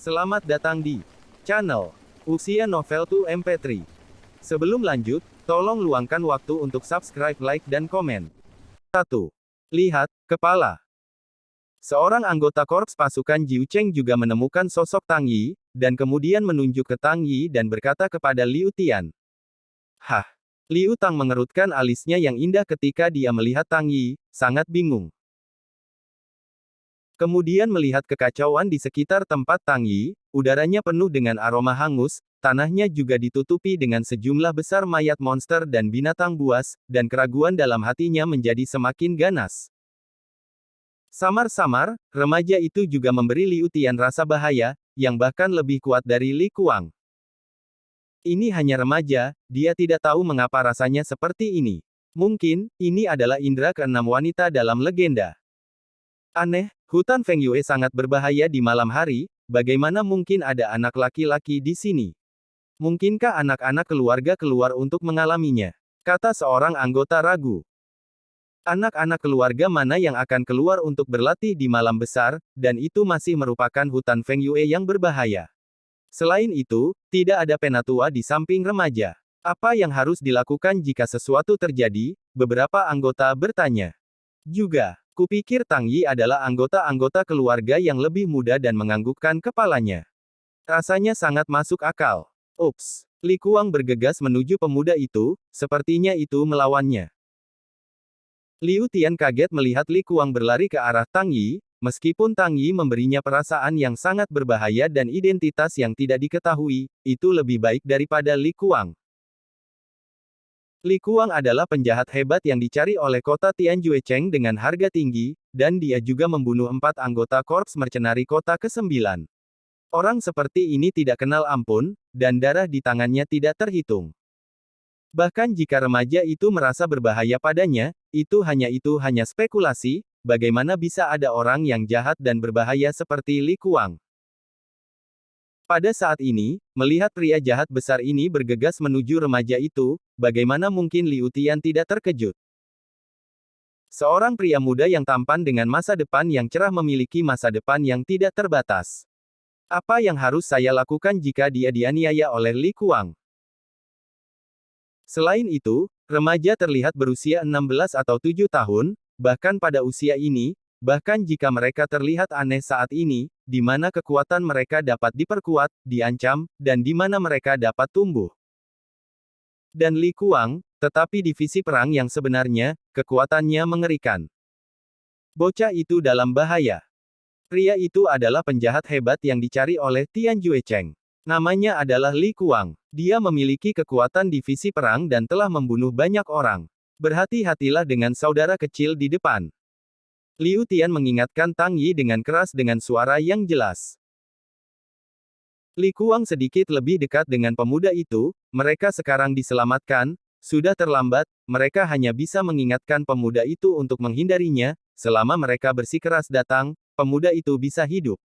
Selamat datang di channel Uxia Novel 2 MP3. Sebelum lanjut, tolong luangkan waktu untuk subscribe, like, dan komen. 1. Lihat, kepala. Seorang anggota korps pasukan Jiu Cheng juga menemukan sosok Tang Yi, dan kemudian menunjuk ke Tang Yi dan berkata kepada Liu Tian. Hah? Liu Tang mengerutkan alisnya yang indah ketika dia melihat Tang Yi, sangat bingung. Kemudian melihat kekacauan di sekitar tempat Tang Yi, udaranya penuh dengan aroma hangus, tanahnya juga ditutupi dengan sejumlah besar mayat monster dan binatang buas, dan keraguan dalam hatinya menjadi semakin ganas. Samar-samar, remaja itu juga memberi Liu Tian rasa bahaya, yang bahkan lebih kuat dari Li Kuang. Ini hanya remaja, dia tidak tahu mengapa rasanya seperti ini. Mungkin, ini adalah indera keenam wanita dalam legenda. Aneh, hutan Feng Yue sangat berbahaya di malam hari, bagaimana mungkin ada anak laki-laki di sini? Mungkinkah anak-anak keluarga keluar untuk mengalaminya? Kata seorang anggota ragu. Anak-anak keluarga mana yang akan keluar untuk berlatih di malam besar, dan itu masih merupakan hutan Feng Yue yang berbahaya. Selain itu, tidak ada penatua di samping remaja. Apa yang harus dilakukan jika sesuatu terjadi? Beberapa anggota bertanya. Juga, kupikir Tang Yi adalah anggota-anggota keluarga yang lebih muda dan menganggukkan kepalanya. Rasanya sangat masuk akal. Ups, Li Kuang bergegas menuju pemuda itu, sepertinya itu melawannya. Liu Tian kaget melihat Li Kuang berlari ke arah Tang Yi, meskipun Tang Yi memberinya perasaan yang sangat berbahaya dan identitas yang tidak diketahui, itu lebih baik daripada Li Kuang. Li Kuang adalah penjahat hebat yang dicari oleh kota Tianjuecheng dengan harga tinggi, dan dia juga membunuh 4 anggota korps mercenari kota ke-9. Orang seperti ini tidak kenal ampun, dan darah di tangannya tidak terhitung. Bahkan jika remaja itu merasa berbahaya padanya, itu hanya spekulasi, bagaimana bisa ada orang yang jahat dan berbahaya seperti Li Kuang. Pada saat ini, melihat pria jahat besar ini bergegas menuju remaja itu, bagaimana mungkin Liu Tian tidak terkejut? Seorang pria muda yang tampan dengan masa depan yang cerah memiliki masa depan yang tidak terbatas. Apa yang harus saya lakukan jika dia dianiaya oleh Li Kuang? Selain itu, remaja terlihat berusia 16 atau 7 tahun, bahkan pada usia ini, bahkan jika mereka terlihat aneh saat ini, di mana kekuatan mereka dapat diperkuat, diancam, dan di mana mereka dapat tumbuh. Dan Li Kuang, tetapi divisi perang yang sebenarnya, kekuatannya mengerikan. Bocah itu dalam bahaya. Pria itu adalah penjahat hebat yang dicari oleh Tianjuecheng. Namanya adalah Li Kuang. Dia memiliki kekuatan divisi perang dan telah membunuh banyak orang. Berhati-hatilah dengan saudara kecil di depan. Liu Tian mengingatkan Tang Yi dengan keras dengan suara yang jelas. Li Kuang sedikit lebih dekat dengan pemuda itu, mereka sekarang diselamatkan, sudah terlambat, mereka hanya bisa mengingatkan pemuda itu untuk menghindarinya, selama mereka bersikeras datang, pemuda itu bisa hidup.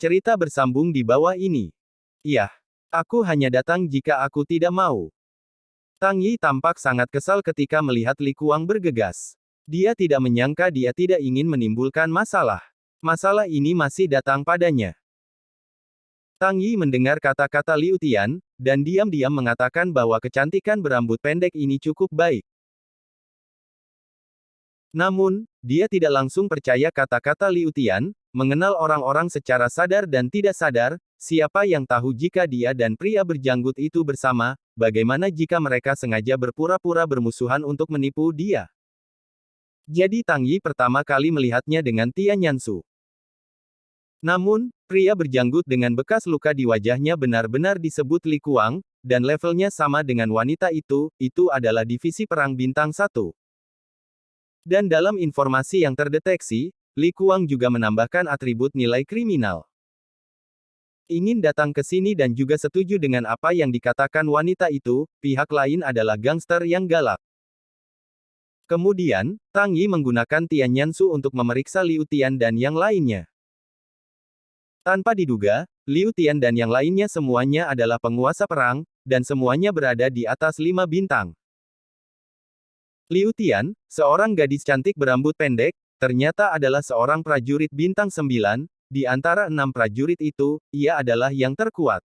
Cerita bersambung di bawah ini. Iya, aku hanya datang jika aku tidak mau. Tang Yi tampak sangat kesal ketika melihat Li Kuang bergegas. Dia tidak menyangka dia tidak ingin menimbulkan masalah. Masalah ini masih datang padanya. Tang Yi mendengar kata-kata Liu Tian, dan diam-diam mengatakan bahwa kecantikan berambut pendek ini cukup baik. Namun, dia tidak langsung percaya kata-kata Liu Tian, mengenal orang-orang secara sadar dan tidak sadar, siapa yang tahu jika dia dan pria berjanggut itu bersama, bagaimana jika mereka sengaja berpura-pura bermusuhan untuk menipu dia. Jadi Tang Yi pertama kali melihatnya dengan Tian Yansu. Namun, pria berjanggut dengan bekas luka di wajahnya benar-benar disebut Li Kuang, dan levelnya sama dengan wanita itu adalah divisi perang bintang 1. Dan dalam informasi yang terdeteksi, Li Kuang juga menambahkan atribut nilai kriminal. Ingin datang ke sini dan juga setuju dengan apa yang dikatakan wanita itu, pihak lain adalah gangster yang galak. Kemudian, Tang Yi menggunakan Tian Yansu untuk memeriksa Liu Tian dan yang lainnya. Tanpa diduga, Liu Tian dan yang lainnya semuanya adalah penguasa perang, dan semuanya berada di atas 5 bintang. Liu Tian, seorang gadis cantik berambut pendek, ternyata adalah seorang prajurit bintang 9, di antara 6 prajurit itu, ia adalah yang terkuat.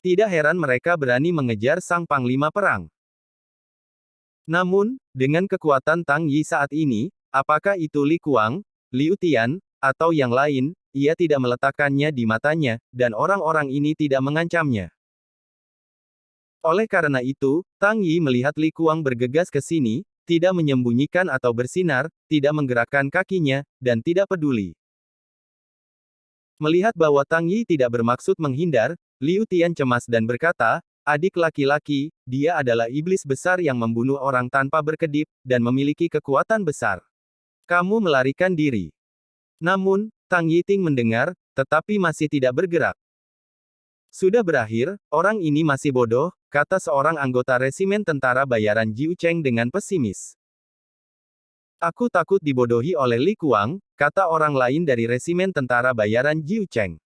Tidak heran mereka berani mengejar sang panglima perang. Namun, dengan kekuatan Tang Yi saat ini, apakah itu Li Kuang, Liu Tian, atau yang lain, ia tidak meletakkannya di matanya, dan orang-orang ini tidak mengancamnya. Oleh karena itu, Tang Yi melihat Li Kuang bergegas ke sini, tidak menyembunyikan atau bersinar, tidak menggerakkan kakinya, dan tidak peduli. Melihat bahwa Tang Yi tidak bermaksud menghindar, Liu Tian cemas dan berkata, "Adik laki-laki, dia adalah iblis besar yang membunuh orang tanpa berkedip, dan memiliki kekuatan besar. Kamu melarikan diri." Namun, Tang Yiting mendengar, tetapi masih tidak bergerak. "Sudah berakhir, orang ini masih bodoh," kata seorang anggota resimen tentara bayaran Jiu Cheng dengan pesimis. "Aku takut dibodohi oleh Li Kuang," kata orang lain dari resimen tentara bayaran Jiu Cheng.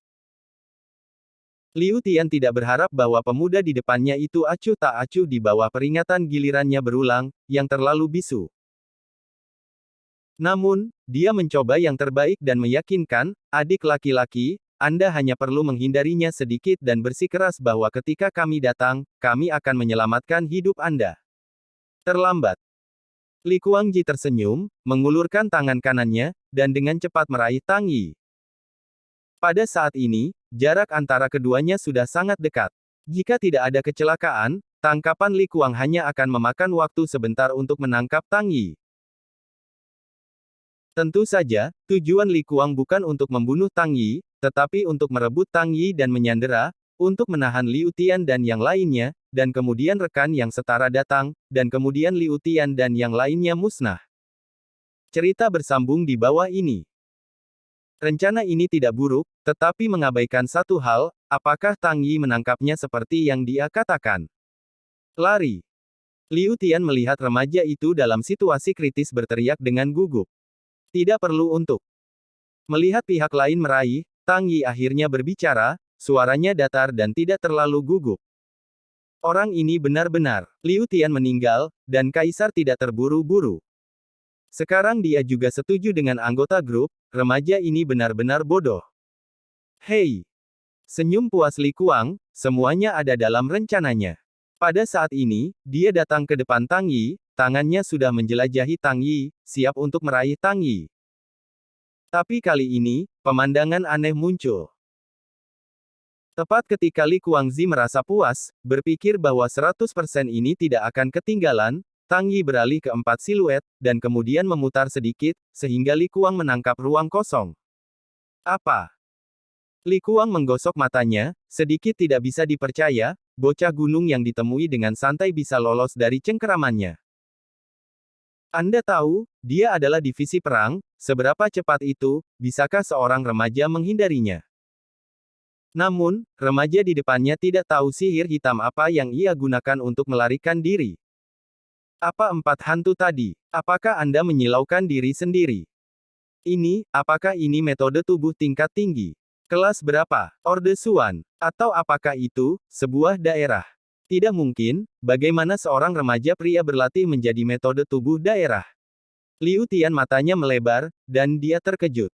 Liu Tian tidak berharap bahwa pemuda di depannya itu acuh tak acuh di bawah peringatan gilirannya berulang, yang terlalu bisu. Namun, dia mencoba yang terbaik dan meyakinkan, "Adik laki-laki, Anda hanya perlu menghindarinya sedikit dan bersikeras bahwa ketika kami datang, kami akan menyelamatkan hidup Anda." Terlambat. Li Kuangji tersenyum, mengulurkan tangan kanannya, dan dengan cepat meraih Tang Yi. Pada saat ini, jarak antara keduanya sudah sangat dekat. Jika tidak ada kecelakaan, tangkapan Li Kuang hanya akan memakan waktu sebentar untuk menangkap Tang Yi. Tentu saja, tujuan Li Kuang bukan untuk membunuh Tang Yi, tetapi untuk merebut Tang Yi dan menyandera, untuk menahan Liu Tian dan yang lainnya, dan kemudian rekan yang setara datang, dan kemudian Liu Tian dan yang lainnya musnah. Cerita bersambung di bawah ini. Rencana ini tidak buruk, tetapi mengabaikan satu hal, apakah Tang Yi menangkapnya seperti yang dia katakan? Lari. Liu Tian melihat remaja itu dalam situasi kritis berteriak dengan gugup. Tidak perlu untuk melihat pihak lain meraih, Tang Yi akhirnya berbicara, suaranya datar dan tidak terlalu gugup. "Orang ini benar-benar, Liu Tian meninggal, dan Kaisar tidak terburu-buru. Sekarang dia juga setuju dengan anggota grup, remaja ini benar-benar bodoh." "Hei!" Senyum puas Li Kuang, semuanya ada dalam rencananya. Pada saat ini, dia datang ke depan Tang Yi, tangannya sudah menjelajahi Tang Yi, siap untuk meraih Tang Yi. Tapi kali ini, pemandangan aneh muncul. Tepat ketika Li Kuangzi merasa puas, berpikir bahwa 100% ini tidak akan ketinggalan, Tang Yi beralih ke 4 siluet, dan kemudian memutar sedikit, sehingga Li Kuang menangkap ruang kosong. "Apa?" Li Kuang menggosok matanya, sedikit tidak bisa dipercaya, bocah gunung yang ditemui dengan santai bisa lolos dari cengkeramannya. "Anda tahu, dia adalah divisi perang, seberapa cepat itu, bisakah seorang remaja menghindarinya?" Namun, remaja di depannya tidak tahu sihir hitam apa yang ia gunakan untuk melarikan diri. "Apa 4 hantu tadi? Apakah Anda menyilaukan diri sendiri? Apakah ini metode tubuh tingkat tinggi? Kelas berapa? Orde Suan? Atau apakah itu, sebuah daerah? Tidak mungkin, bagaimana seorang remaja pria berlatih menjadi metode tubuh daerah?" Liu Tian matanya melebar, dan dia terkejut.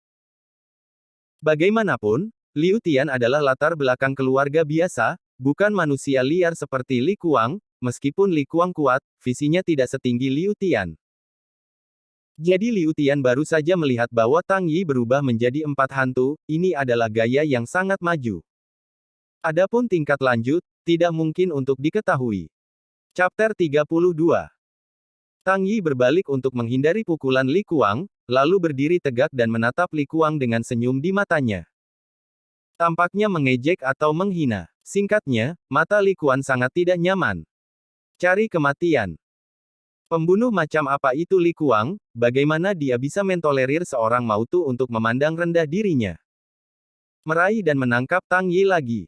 Bagaimanapun, Liu Tian adalah latar belakang keluarga biasa, bukan manusia liar seperti Li Kuang, meskipun Li Kuang kuat, visinya tidak setinggi Liu Tian. Jadi Liu Tian baru saja melihat bahwa Tang Yi berubah menjadi 4 hantu, ini adalah gaya yang sangat maju. Adapun tingkat lanjut, tidak mungkin untuk diketahui. Chapter 32. Tang Yi berbalik untuk menghindari pukulan Li Kuang, lalu berdiri tegak dan menatap Li Kuang dengan senyum di matanya. Tampaknya mengejek atau menghina. Singkatnya, mata Li Kuan sangat tidak nyaman. Cari kematian. Pembunuh macam apa itu Li Kuang, bagaimana dia bisa mentolerir seorang Mautu untuk memandang rendah dirinya? Meraih dan menangkap Tang Yi lagi.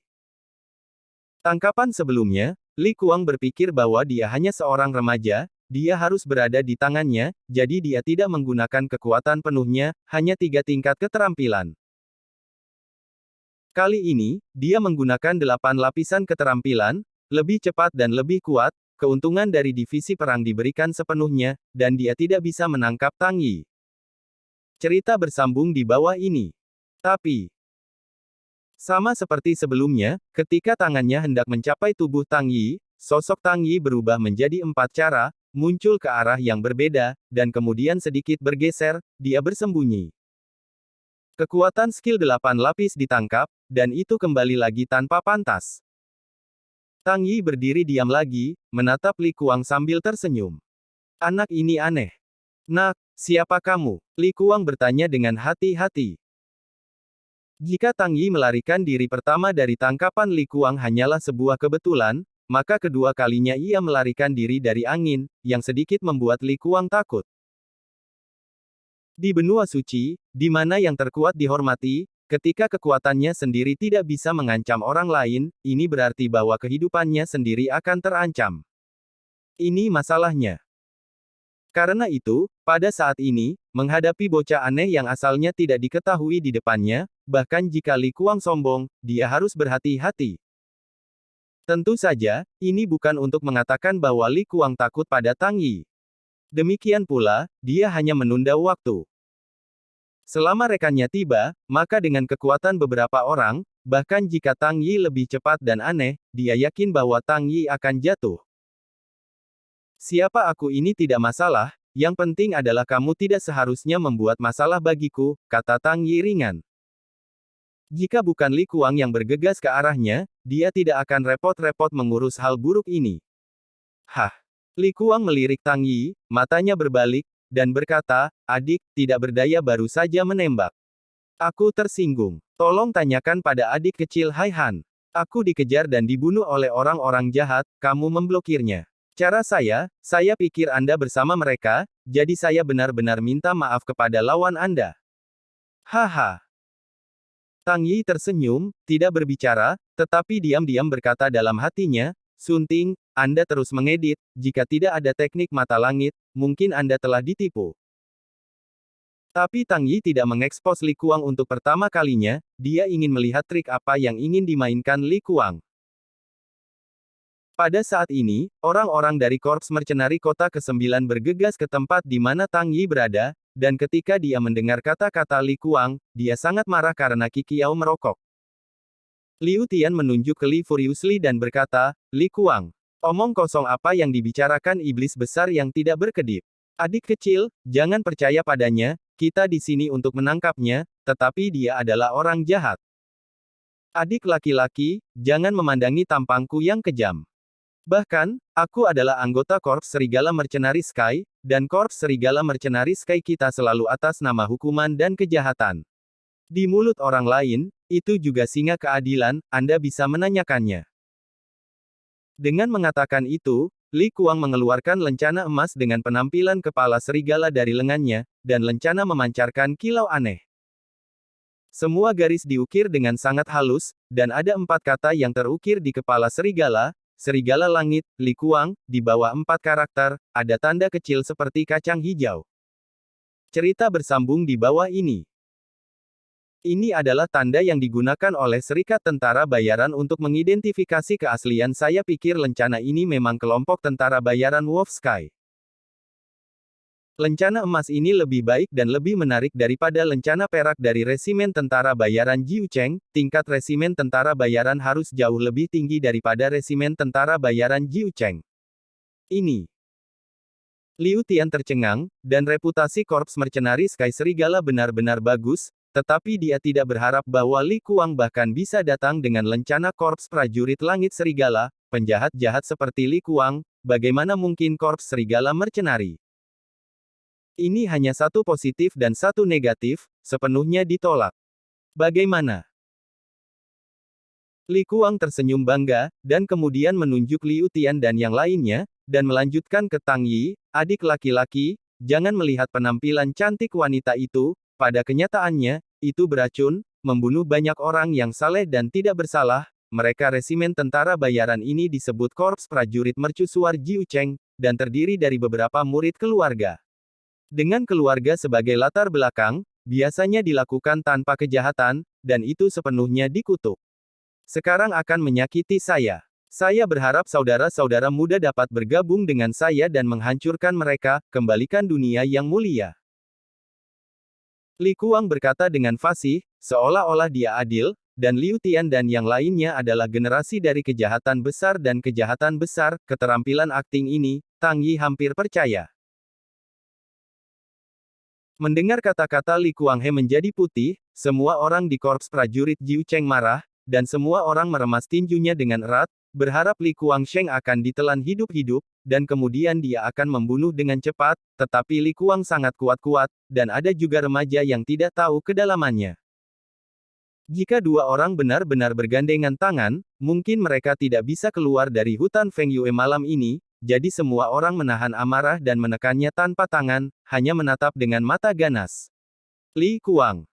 Tangkapan sebelumnya, Li Kuang berpikir bahwa dia hanya seorang remaja, dia harus berada di tangannya, jadi dia tidak menggunakan kekuatan penuhnya, hanya 3 tingkat keterampilan. Kali ini, dia menggunakan 8 lapisan keterampilan, lebih cepat dan lebih kuat, keuntungan dari divisi perang diberikan sepenuhnya, dan dia tidak bisa menangkap Tang Yi. Cerita bersambung di bawah ini. Tapi, sama seperti sebelumnya, ketika tangannya hendak mencapai tubuh Tang Yi, sosok Tang Yi berubah menjadi 4 cara, muncul ke arah yang berbeda, dan kemudian sedikit bergeser, dia bersembunyi. Kekuatan skill 8 lapis ditangkap, dan itu kembali lagi tanpa pantas. Tang Yi berdiri diam lagi, menatap Li Kuang sambil tersenyum. Anak ini aneh. Nak, siapa kamu? Li Kuang bertanya dengan hati-hati. Jika Tang Yi melarikan diri pertama dari tangkapan Li Kuang hanyalah sebuah kebetulan, maka kedua kalinya ia melarikan diri dari angin, yang sedikit membuat Li Kuang takut. Di benua suci, di mana yang terkuat dihormati, ketika kekuatannya sendiri tidak bisa mengancam orang lain, ini berarti bahwa kehidupannya sendiri akan terancam. Ini masalahnya. Karena itu, pada saat ini, menghadapi bocah aneh yang asalnya tidak diketahui di depannya, bahkan jika Li Kuang sombong, dia harus berhati-hati. Tentu saja, ini bukan untuk mengatakan bahwa Li Kuang takut pada Tang Yi. Demikian pula, dia hanya menunda waktu. Selama rekannya tiba, maka dengan kekuatan beberapa orang, bahkan jika Tang Yi lebih cepat dan aneh, dia yakin bahwa Tang Yi akan jatuh. Siapa aku ini tidak masalah, yang penting adalah kamu tidak seharusnya membuat masalah bagiku, kata Tang Yi ringan. Jika bukan Li Kuang yang bergegas ke arahnya, dia tidak akan repot-repot mengurus hal buruk ini. Hah! Li Kuang melirik Tang Yi, matanya berbalik, dan berkata, adik, tidak berdaya baru saja menembak. Aku tersinggung. Tolong tanyakan pada adik kecil Hai Han. Aku dikejar dan dibunuh oleh orang-orang jahat, kamu memblokirnya. Cara saya pikir Anda bersama mereka, jadi saya benar-benar minta maaf kepada lawan Anda. Haha. Tang Yi tersenyum, tidak berbicara, tetapi diam-diam berkata dalam hatinya, Sunting, Anda terus mengedit, jika tidak ada teknik mata langit, mungkin Anda telah ditipu. Tapi Tang Yi tidak mengekspos Li Kuang untuk pertama kalinya, dia ingin melihat trik apa yang ingin dimainkan Li Kuang. Pada saat ini, orang-orang dari Korps Mercenari Kota ke-9 bergegas ke tempat di mana Tang Yi berada, dan ketika dia mendengar kata-kata Li Kuang, dia sangat marah karena Qiqiao merokok. Liu Tian menunjuk ke Li Furiously dan berkata, Li Kuang, omong kosong apa yang dibicarakan iblis besar yang tidak berkedip. Adik kecil, jangan percaya padanya, kita di sini untuk menangkapnya, tetapi dia adalah orang jahat. Adik laki-laki, jangan memandangi tampangku yang kejam. Bahkan, aku adalah anggota Korps Serigala Mercenari Sky, dan Korps Serigala Mercenari Sky kita selalu atas nama hukuman dan kejahatan. Di mulut orang lain, itu juga singa keadilan, Anda bisa menanyakannya. Dengan mengatakan itu, Li Kuang mengeluarkan lencana emas dengan penampilan kepala serigala dari lengannya, dan lencana memancarkan kilau aneh. Semua garis diukir dengan sangat halus, dan ada 4 kata yang terukir di kepala serigala, Serigala Langit, Li Kuang, di bawah 4 karakter, ada tanda kecil seperti kacang hijau. Cerita bersambung di bawah ini. Ini adalah tanda yang digunakan oleh Serikat Tentara Bayaran untuk mengidentifikasi keaslian. Saya pikir lencana ini memang kelompok tentara bayaran Wolf Sky. Lencana emas ini lebih baik dan lebih menarik daripada lencana perak dari Resimen Tentara Bayaran Jiu Cheng. Tingkat Resimen Tentara Bayaran harus jauh lebih tinggi daripada Resimen Tentara Bayaran Jiu Cheng. Ini. Liu Tian tercengang, dan reputasi Korps Mercenari Sky Serigala benar-benar bagus, tetapi dia tidak berharap bahwa Li Kuang bahkan bisa datang dengan lencana Korps Prajurit Langit Serigala, penjahat-jahat seperti Li Kuang, bagaimana mungkin Korps Serigala Mercenari? Ini hanya satu positif dan satu negatif, sepenuhnya ditolak. Bagaimana? Li Kuang tersenyum bangga, dan kemudian menunjuk Liu Tian dan yang lainnya, dan melanjutkan ke Tang Yi, adik laki-laki, jangan melihat penampilan cantik wanita itu, pada kenyataannya, itu beracun, membunuh banyak orang yang saleh dan tidak bersalah. Mereka Resimen Tentara Bayaran ini disebut Korps Prajurit Mercusuar Jiu Cheng, dan terdiri dari beberapa murid keluarga. Dengan keluarga sebagai latar belakang, biasanya dilakukan tanpa kejahatan, dan itu sepenuhnya dikutuk. Sekarang akan menyakiti saya. Saya berharap saudara-saudara muda dapat bergabung dengan saya dan menghancurkan mereka, kembalikan dunia yang mulia. Li Kuang berkata dengan fasih, seolah-olah dia adil, dan Liu Tian dan yang lainnya adalah generasi dari kejahatan besar dan kejahatan besar. Keterampilan akting ini, Tang Yi hampir percaya. Mendengar kata-kata Li Kuanghe menjadi putih, semua orang di korps prajurit Jiu Cheng marah, dan semua orang meremas tinjunya dengan erat, berharap Li Kuangsheng akan ditelan hidup-hidup, dan kemudian dia akan membunuh dengan cepat, tetapi Li Kuang sangat kuat-kuat, dan ada juga remaja yang tidak tahu kedalamannya. Jika dua orang benar-benar bergandengan tangan, mungkin mereka tidak bisa keluar dari hutan Feng Yue malam ini, jadi semua orang menahan amarah dan menekannya tanpa tangan, hanya menatap dengan mata ganas. Li Kuang.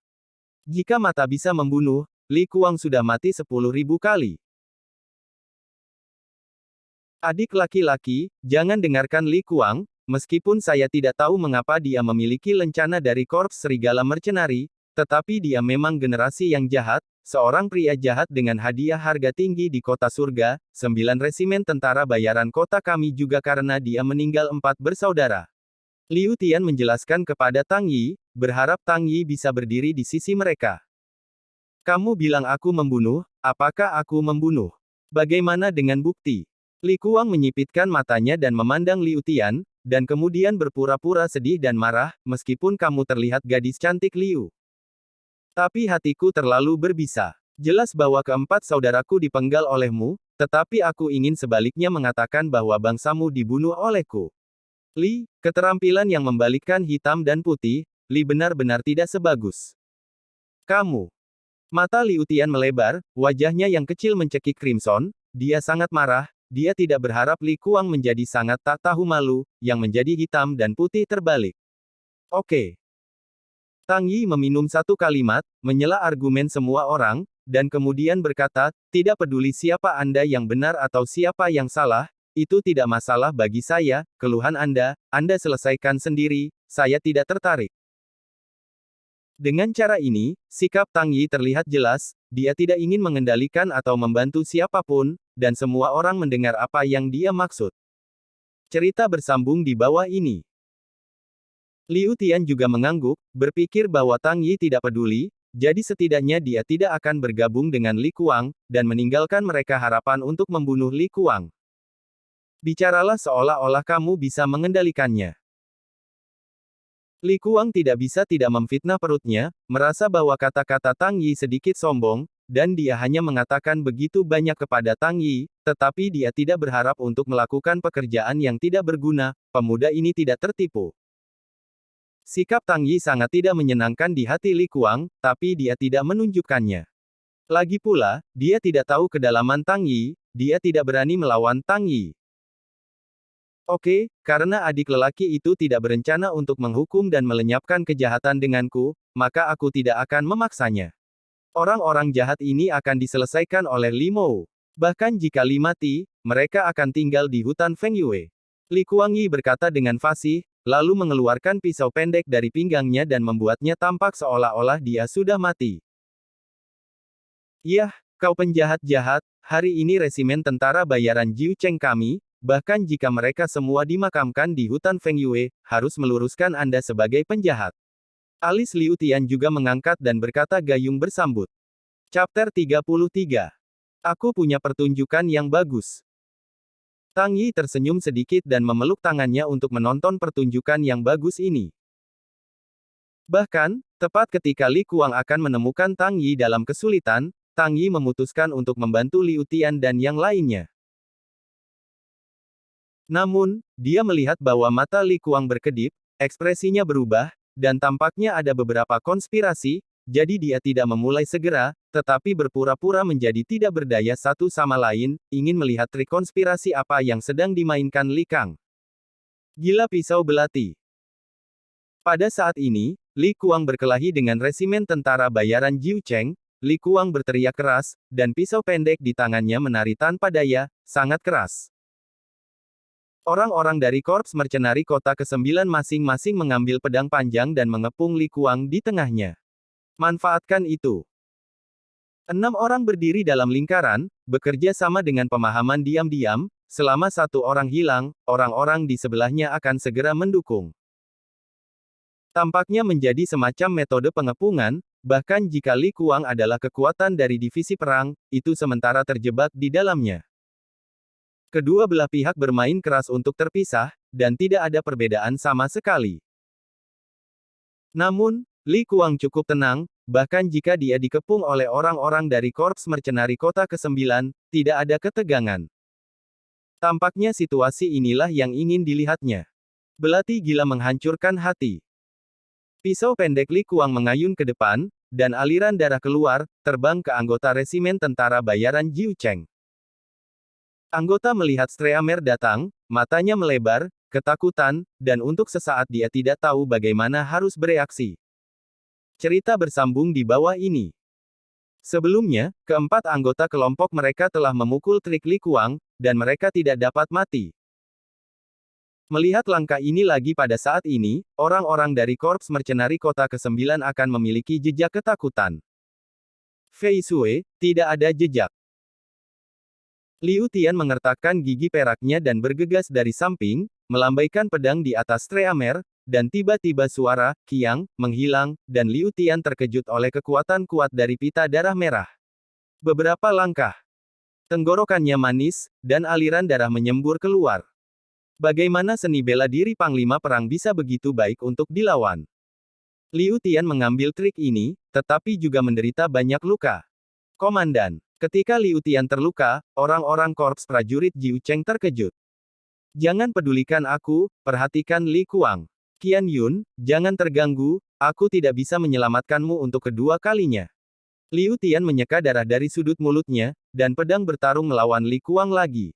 Jika mata bisa membunuh, Li Kuang sudah mati 10.000 kali. Adik laki-laki, jangan dengarkan Li Kuang, meskipun saya tidak tahu mengapa dia memiliki lencana dari Korps Serigala Mercenari, tetapi dia memang generasi yang jahat, seorang pria jahat dengan hadiah harga tinggi di kota surga, 9 resimen tentara bayaran kota kami juga karena dia meninggal 4 bersaudara. Liu Tian menjelaskan kepada Tang Yi, berharap Tang Yi bisa berdiri di sisi mereka. Kamu bilang aku membunuh, apakah aku membunuh? Bagaimana dengan bukti? Li Kuang menyipitkan matanya dan memandang Liu Tian, dan kemudian berpura-pura sedih dan marah, meskipun kamu terlihat gadis cantik Liu. Tapi hatiku terlalu berbisa. Jelas bahwa keempat saudaraku dipenggal olehmu, tetapi aku ingin sebaliknya mengatakan bahwa bangsamu dibunuh olehku. Li, keterampilan yang membalikkan hitam dan putih, Li benar-benar tidak sebagus kamu. Mata Liu Tian melebar, wajahnya yang kecil mencekik crimson, dia sangat marah, dia tidak berharap Li Kuang menjadi sangat tak tahu malu, yang menjadi hitam dan putih terbalik. Oke. Tang Yi meminum satu kalimat, menyela argumen semua orang, dan kemudian berkata, tidak peduli siapa Anda yang benar atau siapa yang salah, itu tidak masalah bagi saya, keluhan Anda selesaikan sendiri, saya tidak tertarik. Dengan cara ini, sikap Tang Yi terlihat jelas, dia tidak ingin mengendalikan atau membantu siapapun, dan semua orang mendengar apa yang dia maksud. Cerita bersambung di bawah ini. Liu Tian juga mengangguk, berpikir bahwa Tang Yi tidak peduli, jadi setidaknya dia tidak akan bergabung dengan Li Kuang, dan meninggalkan mereka harapan untuk membunuh Li Kuang. Bicaralah seolah-olah kamu bisa mengendalikannya. Li Kuang tidak bisa tidak memfitnah perutnya, merasa bahwa kata-kata Tang Yi sedikit sombong, dan dia hanya mengatakan begitu banyak kepada Tang Yi, tetapi dia tidak berharap untuk melakukan pekerjaan yang tidak berguna, pemuda ini tidak tertipu. Sikap Tang Yi sangat tidak menyenangkan di hati Li Kuang, tapi dia tidak menunjukkannya. Lagi pula, dia tidak tahu kedalaman Tang Yi, dia tidak berani melawan Tang Yi. Oke, karena adik lelaki itu tidak berencana untuk menghukum dan melenyapkan kejahatan denganku, maka aku tidak akan memaksanya. Orang-orang jahat ini akan diselesaikan oleh Li Mou. Bahkan jika Li mati, mereka akan tinggal di hutan Feng Yue. Li Kuangyi berkata dengan fasih, lalu mengeluarkan pisau pendek dari pinggangnya dan membuatnya tampak seolah-olah dia sudah mati. Yah, kau penjahat jahat, hari ini resimen tentara bayaran Jiu Cheng kami, bahkan jika mereka semua dimakamkan di hutan Feng Yue, harus meluruskan Anda sebagai penjahat. Alis Liu Tian juga mengangkat dan berkata gayung bersambut. Chapter 33. Aku punya pertunjukan yang bagus. Tang Yi tersenyum sedikit dan memeluk tangannya untuk menonton pertunjukan yang bagus ini. Bahkan, tepat ketika Li Kuang akan menemukan Tang Yi dalam kesulitan, Tang Yi memutuskan untuk membantu Liu Tian dan yang lainnya. Namun, dia melihat bahwa mata Li Kuang berkedip, ekspresinya berubah, dan tampaknya ada beberapa konspirasi, jadi dia tidak memulai segera, tetapi berpura-pura menjadi tidak berdaya satu sama lain, ingin melihat trik konspirasi apa yang sedang dimainkan Li Kang. Gila pisau belati. Pada saat ini, Li Kuang berkelahi dengan resimen tentara bayaran Jiu Cheng, Li Kuang berteriak keras, dan pisau pendek di tangannya menari tanpa daya, sangat keras. Orang-orang dari Korps Mercenari Kota ke-9 masing-masing mengambil pedang panjang dan mengepung Li Kuang di tengahnya. Manfaatkan itu. 6 orang berdiri dalam lingkaran, bekerja sama dengan pemahaman diam-diam, selama satu orang hilang, orang-orang di sebelahnya akan segera mendukung. Tampaknya menjadi semacam metode pengepungan, bahkan jika Li Kuang adalah kekuatan dari divisi perang, itu sementara terjebak di dalamnya. Kedua belah pihak bermain keras untuk terpisah, dan tidak ada perbedaan sama sekali. Namun, Li Kuang cukup tenang, bahkan jika dia dikepung oleh orang-orang dari Korps Mercenari Kota ke-9, tidak ada ketegangan. Tampaknya situasi inilah yang ingin dilihatnya. Belati gila menghancurkan hati. Pisau pendek Li Kuang mengayun ke depan, dan aliran darah keluar, terbang ke anggota resimen tentara bayaran Jiu Cheng. Anggota melihat Streamer datang, matanya melebar, ketakutan, dan untuk sesaat dia tidak tahu bagaimana harus bereaksi. Cerita bersambung di bawah ini. Sebelumnya, keempat anggota kelompok mereka telah memukul trik Li Kuang, dan mereka tidak dapat mati. Melihat langkah ini lagi pada saat ini, orang-orang dari Korps Mercenari Kota ke-9 akan memiliki jejak ketakutan. Fei Sui, tidak ada jejak. Liu Tian mengertakkan gigi peraknya dan bergegas dari samping, melambaikan pedang di atas Streamer, dan tiba-tiba suara "Kiang" menghilang, dan Liu Tian terkejut oleh kekuatan kuat dari pita darah merah. Beberapa langkah. Tenggorokannya manis, dan aliran darah menyembur keluar. Bagaimana seni bela diri Panglima Perang bisa begitu baik untuk dilawan? Liu Tian mengambil trik ini, tetapi juga menderita banyak luka. Komandan. Ketika Liu Tian terluka, orang-orang korps prajurit Jiu Cheng terkejut. Jangan pedulikan aku, perhatikan Li Kuang. Qian Yun, jangan terganggu, aku tidak bisa menyelamatkanmu untuk kedua kalinya. Liu Tian menyeka darah dari sudut mulutnya, dan pedang bertarung melawan Li Kuang lagi.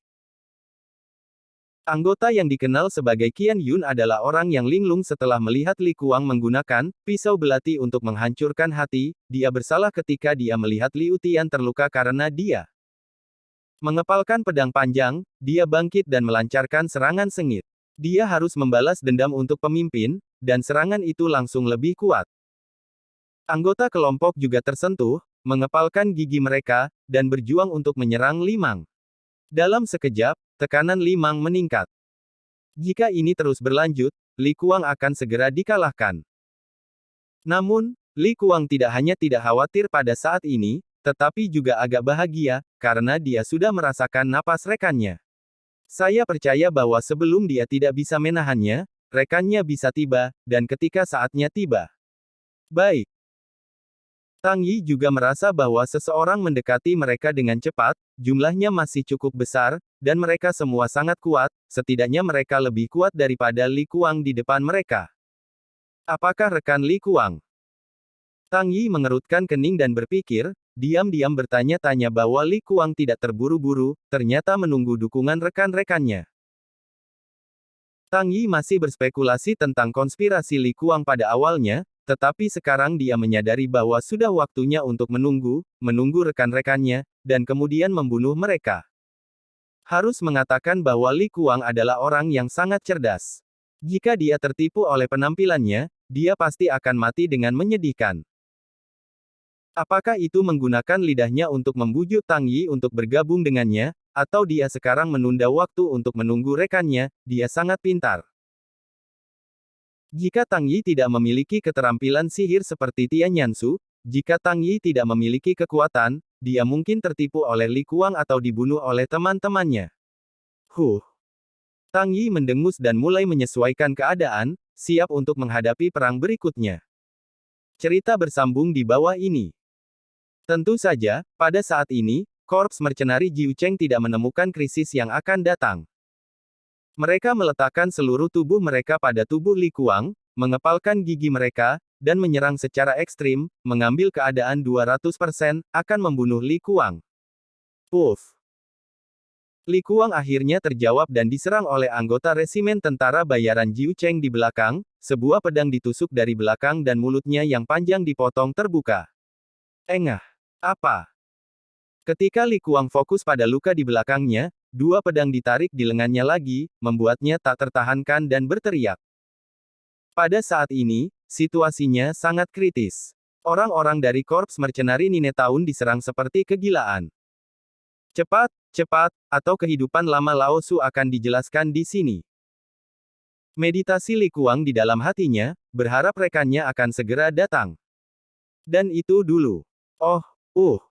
Anggota yang dikenal sebagai Qian Yun adalah orang yang linglung setelah melihat Li Kuang menggunakan pisau belati untuk menghancurkan hati, dia bersalah ketika dia melihat Liu Tian terluka karena dia mengepalkan pedang panjang, dia bangkit dan melancarkan serangan sengit. Dia harus membalas dendam untuk pemimpin, dan serangan itu langsung lebih kuat. Anggota kelompok juga tersentuh, mengepalkan gigi mereka, dan berjuang untuk menyerang Li Mang. Dalam sekejap, tekanan Li Mang meningkat. Jika ini terus berlanjut, Li Kuang akan segera dikalahkan. Namun, Li Kuang tidak hanya tidak khawatir pada saat ini, tetapi juga agak bahagia, karena dia sudah merasakan napas rekannya. Saya percaya bahwa sebelum dia tidak bisa menahannya, rekannya bisa tiba, dan ketika saatnya tiba. Baik. Tang Yi juga merasa bahwa seseorang mendekati mereka dengan cepat, jumlahnya masih cukup besar, dan mereka semua sangat kuat, setidaknya mereka lebih kuat daripada Li Kuang di depan mereka. Apakah rekan Li Kuang? Tang Yi mengerutkan kening dan berpikir, diam-diam bertanya-tanya bahwa Li Kuang tidak terburu-buru, ternyata menunggu dukungan rekan-rekannya. Tang Yi masih berspekulasi tentang konspirasi Li Kuang pada awalnya, tetapi sekarang dia menyadari bahwa sudah waktunya untuk menunggu rekan-rekannya, dan kemudian membunuh mereka. Harus mengatakan bahwa Li Kuang adalah orang yang sangat cerdas. Jika dia tertipu oleh penampilannya, dia pasti akan mati dengan menyedihkan. Apakah itu menggunakan lidahnya untuk membujuk Tang Yi untuk bergabung dengannya, atau dia sekarang menunda waktu untuk menunggu rekannya, dia sangat pintar. Jika Tang Yi tidak memiliki keterampilan sihir seperti Tian Yansu, jika Tang Yi tidak memiliki kekuatan, dia mungkin tertipu oleh Li Kuang atau dibunuh oleh teman-temannya. Tang Yi mendengus dan mulai menyesuaikan keadaan, siap untuk menghadapi perang berikutnya. Cerita bersambung di bawah ini. Tentu saja, pada saat ini, Korps Mercenari Jiu Cheng tidak menemukan krisis yang akan datang. Mereka meletakkan seluruh tubuh mereka pada tubuh Li Kuang, mengepalkan gigi mereka, dan menyerang secara ekstrim, mengambil keadaan 200%, akan membunuh Li Kuang. Puff. Li Kuang akhirnya terjawab dan diserang oleh anggota resimen tentara bayaran Jiu Cheng di belakang, sebuah pedang ditusuk dari belakang dan mulutnya yang panjang dipotong terbuka. Engah. Apa? Ketika Li Kuang fokus pada luka di belakangnya, dua pedang ditarik di lengannya lagi, membuatnya tak tertahankan dan berteriak. Pada saat ini, situasinya sangat kritis. Orang-orang dari Korps Mercenari Nine Tahun diserang seperti kegilaan. Cepat, cepat, atau kehidupan lama Lao Su akan dijelaskan di sini. Meditasi Li Kuang di dalam hatinya, berharap rekannya akan segera datang. Dan itu dulu. Oh,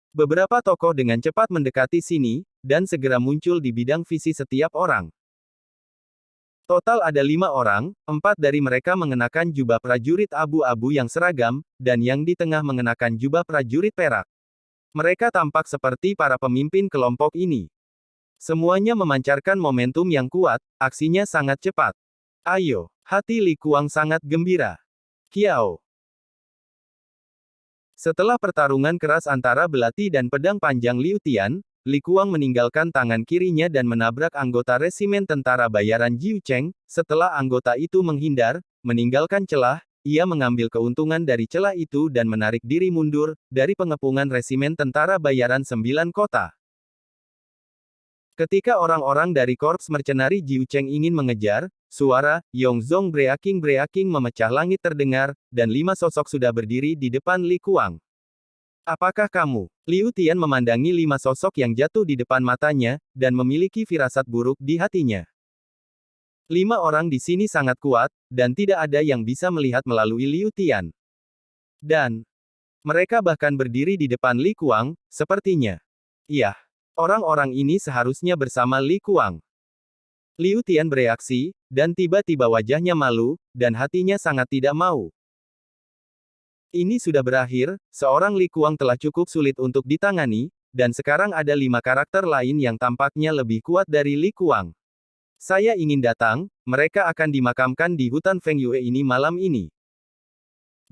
beberapa tokoh dengan cepat mendekati sini, dan segera muncul di bidang visi setiap orang. Total ada 5 orang, 4 dari mereka mengenakan jubah prajurit abu-abu yang seragam, dan yang di tengah mengenakan jubah prajurit perak. Mereka tampak seperti para pemimpin kelompok ini. Semuanya memancarkan momentum yang kuat, aksinya sangat cepat. Ayo, hati Li Kuang sangat gembira. Kiao. Setelah pertarungan keras antara belati dan pedang panjang Liu Tian, Li Kuang meninggalkan tangan kirinya dan menabrak anggota resimen tentara bayaran Jiu Cheng. Setelah anggota itu menghindar, meninggalkan celah, ia mengambil keuntungan dari celah itu dan menarik diri mundur dari pengepungan resimen tentara bayaran 9 kota. Ketika orang-orang dari Korps Mercenari Jiu Cheng ingin mengejar, suara Yongzong breaking memecah langit terdengar, dan 5 sosok sudah berdiri di depan Li Kuang. Apakah kamu? Liu Tian memandangi 5 sosok yang jatuh di depan matanya, dan memiliki firasat buruk di hatinya. 5 orang di sini sangat kuat, dan tidak ada yang bisa melihat melalui Liu Tian. Dan mereka bahkan berdiri di depan Li Kuang, sepertinya. Iya. Orang-orang ini seharusnya bersama Li Kuang. Liu Tian bereaksi, dan tiba-tiba wajahnya malu, dan hatinya sangat tidak mau. Ini sudah berakhir, seorang Li Kuang telah cukup sulit untuk ditangani, dan sekarang ada 5 karakter lain yang tampaknya lebih kuat dari Li Kuang. Saya ingin datang, mereka akan dimakamkan di hutan Feng Yue ini malam ini.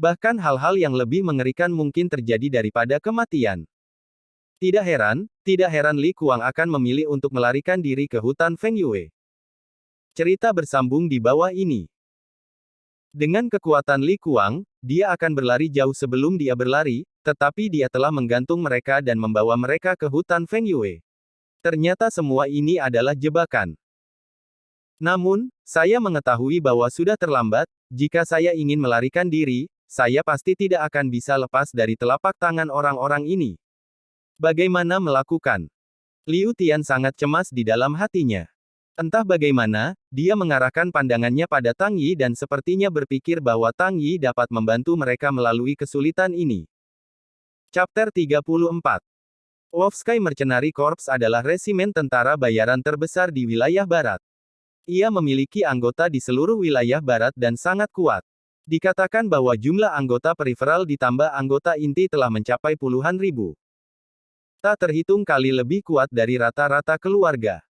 Bahkan hal-hal yang lebih mengerikan mungkin terjadi daripada kematian. Tidak heran Li Kuang akan memilih untuk melarikan diri ke hutan Feng Yue. Cerita bersambung di bawah ini. Dengan kekuatan Li Kuang, dia akan berlari jauh sebelum dia berlari, tetapi dia telah menggantung mereka dan membawa mereka ke hutan Feng Yue. Ternyata semua ini adalah jebakan. Namun, saya mengetahui bahwa sudah terlambat, jika saya ingin melarikan diri, saya pasti tidak akan bisa lepas dari telapak tangan orang-orang ini. Bagaimana melakukan? Liu Tian sangat cemas di dalam hatinya. Entah bagaimana, dia mengarahkan pandangannya pada Tang Yi dan sepertinya berpikir bahwa Tang Yi dapat membantu mereka melalui kesulitan ini. Chapter 34. Wolfsky Mercenary Corps adalah resimen tentara bayaran terbesar di wilayah barat. Ia memiliki anggota di seluruh wilayah barat dan sangat kuat. Dikatakan bahwa jumlah anggota periferal ditambah anggota inti telah mencapai puluhan ribu. Tak terhitung kali lebih kuat dari rata-rata keluarga.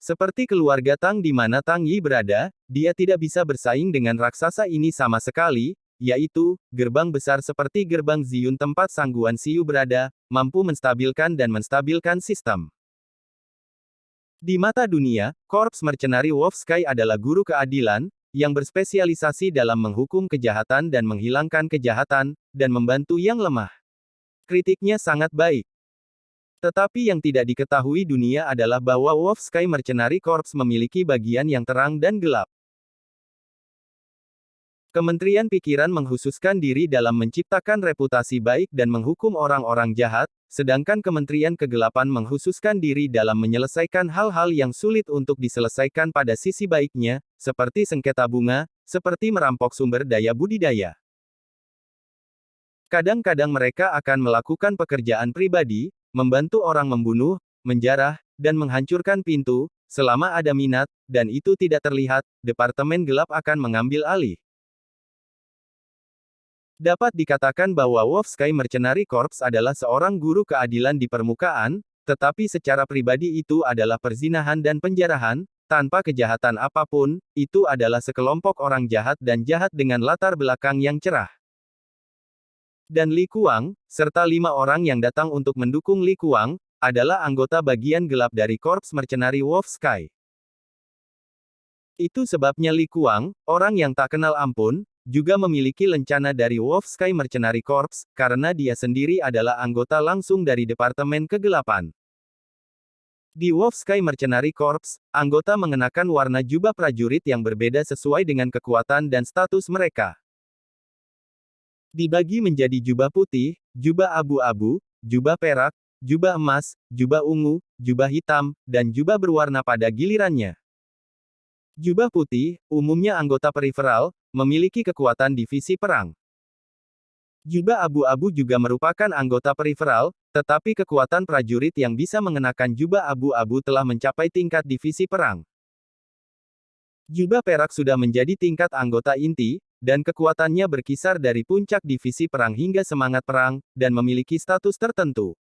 Seperti keluarga Tang di mana Tang Yi berada, dia tidak bisa bersaing dengan raksasa ini sama sekali, yaitu, gerbang besar seperti gerbang Ziyun tempat Sang Guan Xiu berada, mampu menstabilkan sistem. Di mata dunia, Korps Mercenary Wolfsky adalah guru keadilan, yang berspesialisasi dalam menghukum kejahatan dan menghilangkan kejahatan, dan membantu yang lemah. Kritiknya sangat baik. Tetapi yang tidak diketahui dunia adalah bahwa Wolfsky Mercenary Corps memiliki bagian yang terang dan gelap. Kementerian Pikiran mengkhususkan diri dalam menciptakan reputasi baik dan menghukum orang-orang jahat, sedangkan Kementerian Kegelapan mengkhususkan diri dalam menyelesaikan hal-hal yang sulit untuk diselesaikan pada sisi baiknya, seperti sengketa bunga, seperti merampok sumber daya budidaya. Kadang-kadang mereka akan melakukan pekerjaan pribadi, membantu orang membunuh, menjarah, dan menghancurkan pintu, selama ada minat, dan itu tidak terlihat, Departemen Gelap akan mengambil alih. Dapat dikatakan bahwa Wolfsky Mercenary Corps adalah seorang guru keadilan di permukaan, tetapi secara pribadi itu adalah perzinahan dan penjarahan, tanpa kejahatan apapun, itu adalah sekelompok orang jahat dan jahat dengan latar belakang yang cerah. Dan Li Kuang, serta 5 orang yang datang untuk mendukung Li Kuang, adalah anggota bagian gelap dari Korps Mercenary Wolfsky. Itu sebabnya Li Kuang, orang yang tak kenal ampun, juga memiliki lencana dari Wolfsky Mercenary Corps, karena dia sendiri adalah anggota langsung dari Departemen Kegelapan. Di Wolfsky Mercenary Corps, anggota mengenakan warna jubah prajurit yang berbeda sesuai dengan kekuatan dan status mereka. Dibagi menjadi jubah putih, jubah abu-abu, jubah perak, jubah emas, jubah ungu, jubah hitam, dan jubah berwarna pada gilirannya. Jubah putih, umumnya anggota periferal, memiliki kekuatan divisi perang. Jubah abu-abu juga merupakan anggota periferal, tetapi kekuatan prajurit yang bisa mengenakan jubah abu-abu telah mencapai tingkat divisi perang. Jubah perak sudah menjadi tingkat anggota inti, dan kekuatannya berkisar dari puncak divisi perang hingga semangat perang, dan memiliki status tertentu.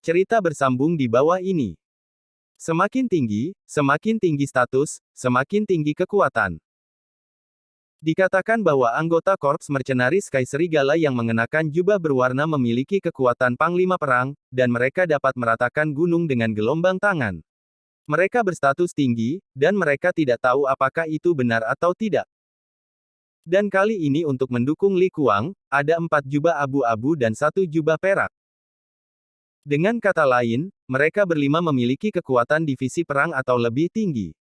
Cerita bersambung di bawah ini. Semakin tinggi status, semakin tinggi kekuatan. Dikatakan bahwa anggota Korps Mercenaris Sky Serigala yang mengenakan jubah berwarna memiliki kekuatan panglima perang, dan mereka dapat meratakan gunung dengan gelombang tangan. Mereka berstatus tinggi, dan mereka tidak tahu apakah itu benar atau tidak. Dan kali ini untuk mendukung Li Kuang, ada 4 jubah abu-abu dan 1 jubah perak. Dengan kata lain, mereka berlima memiliki kekuatan divisi perang atau lebih tinggi.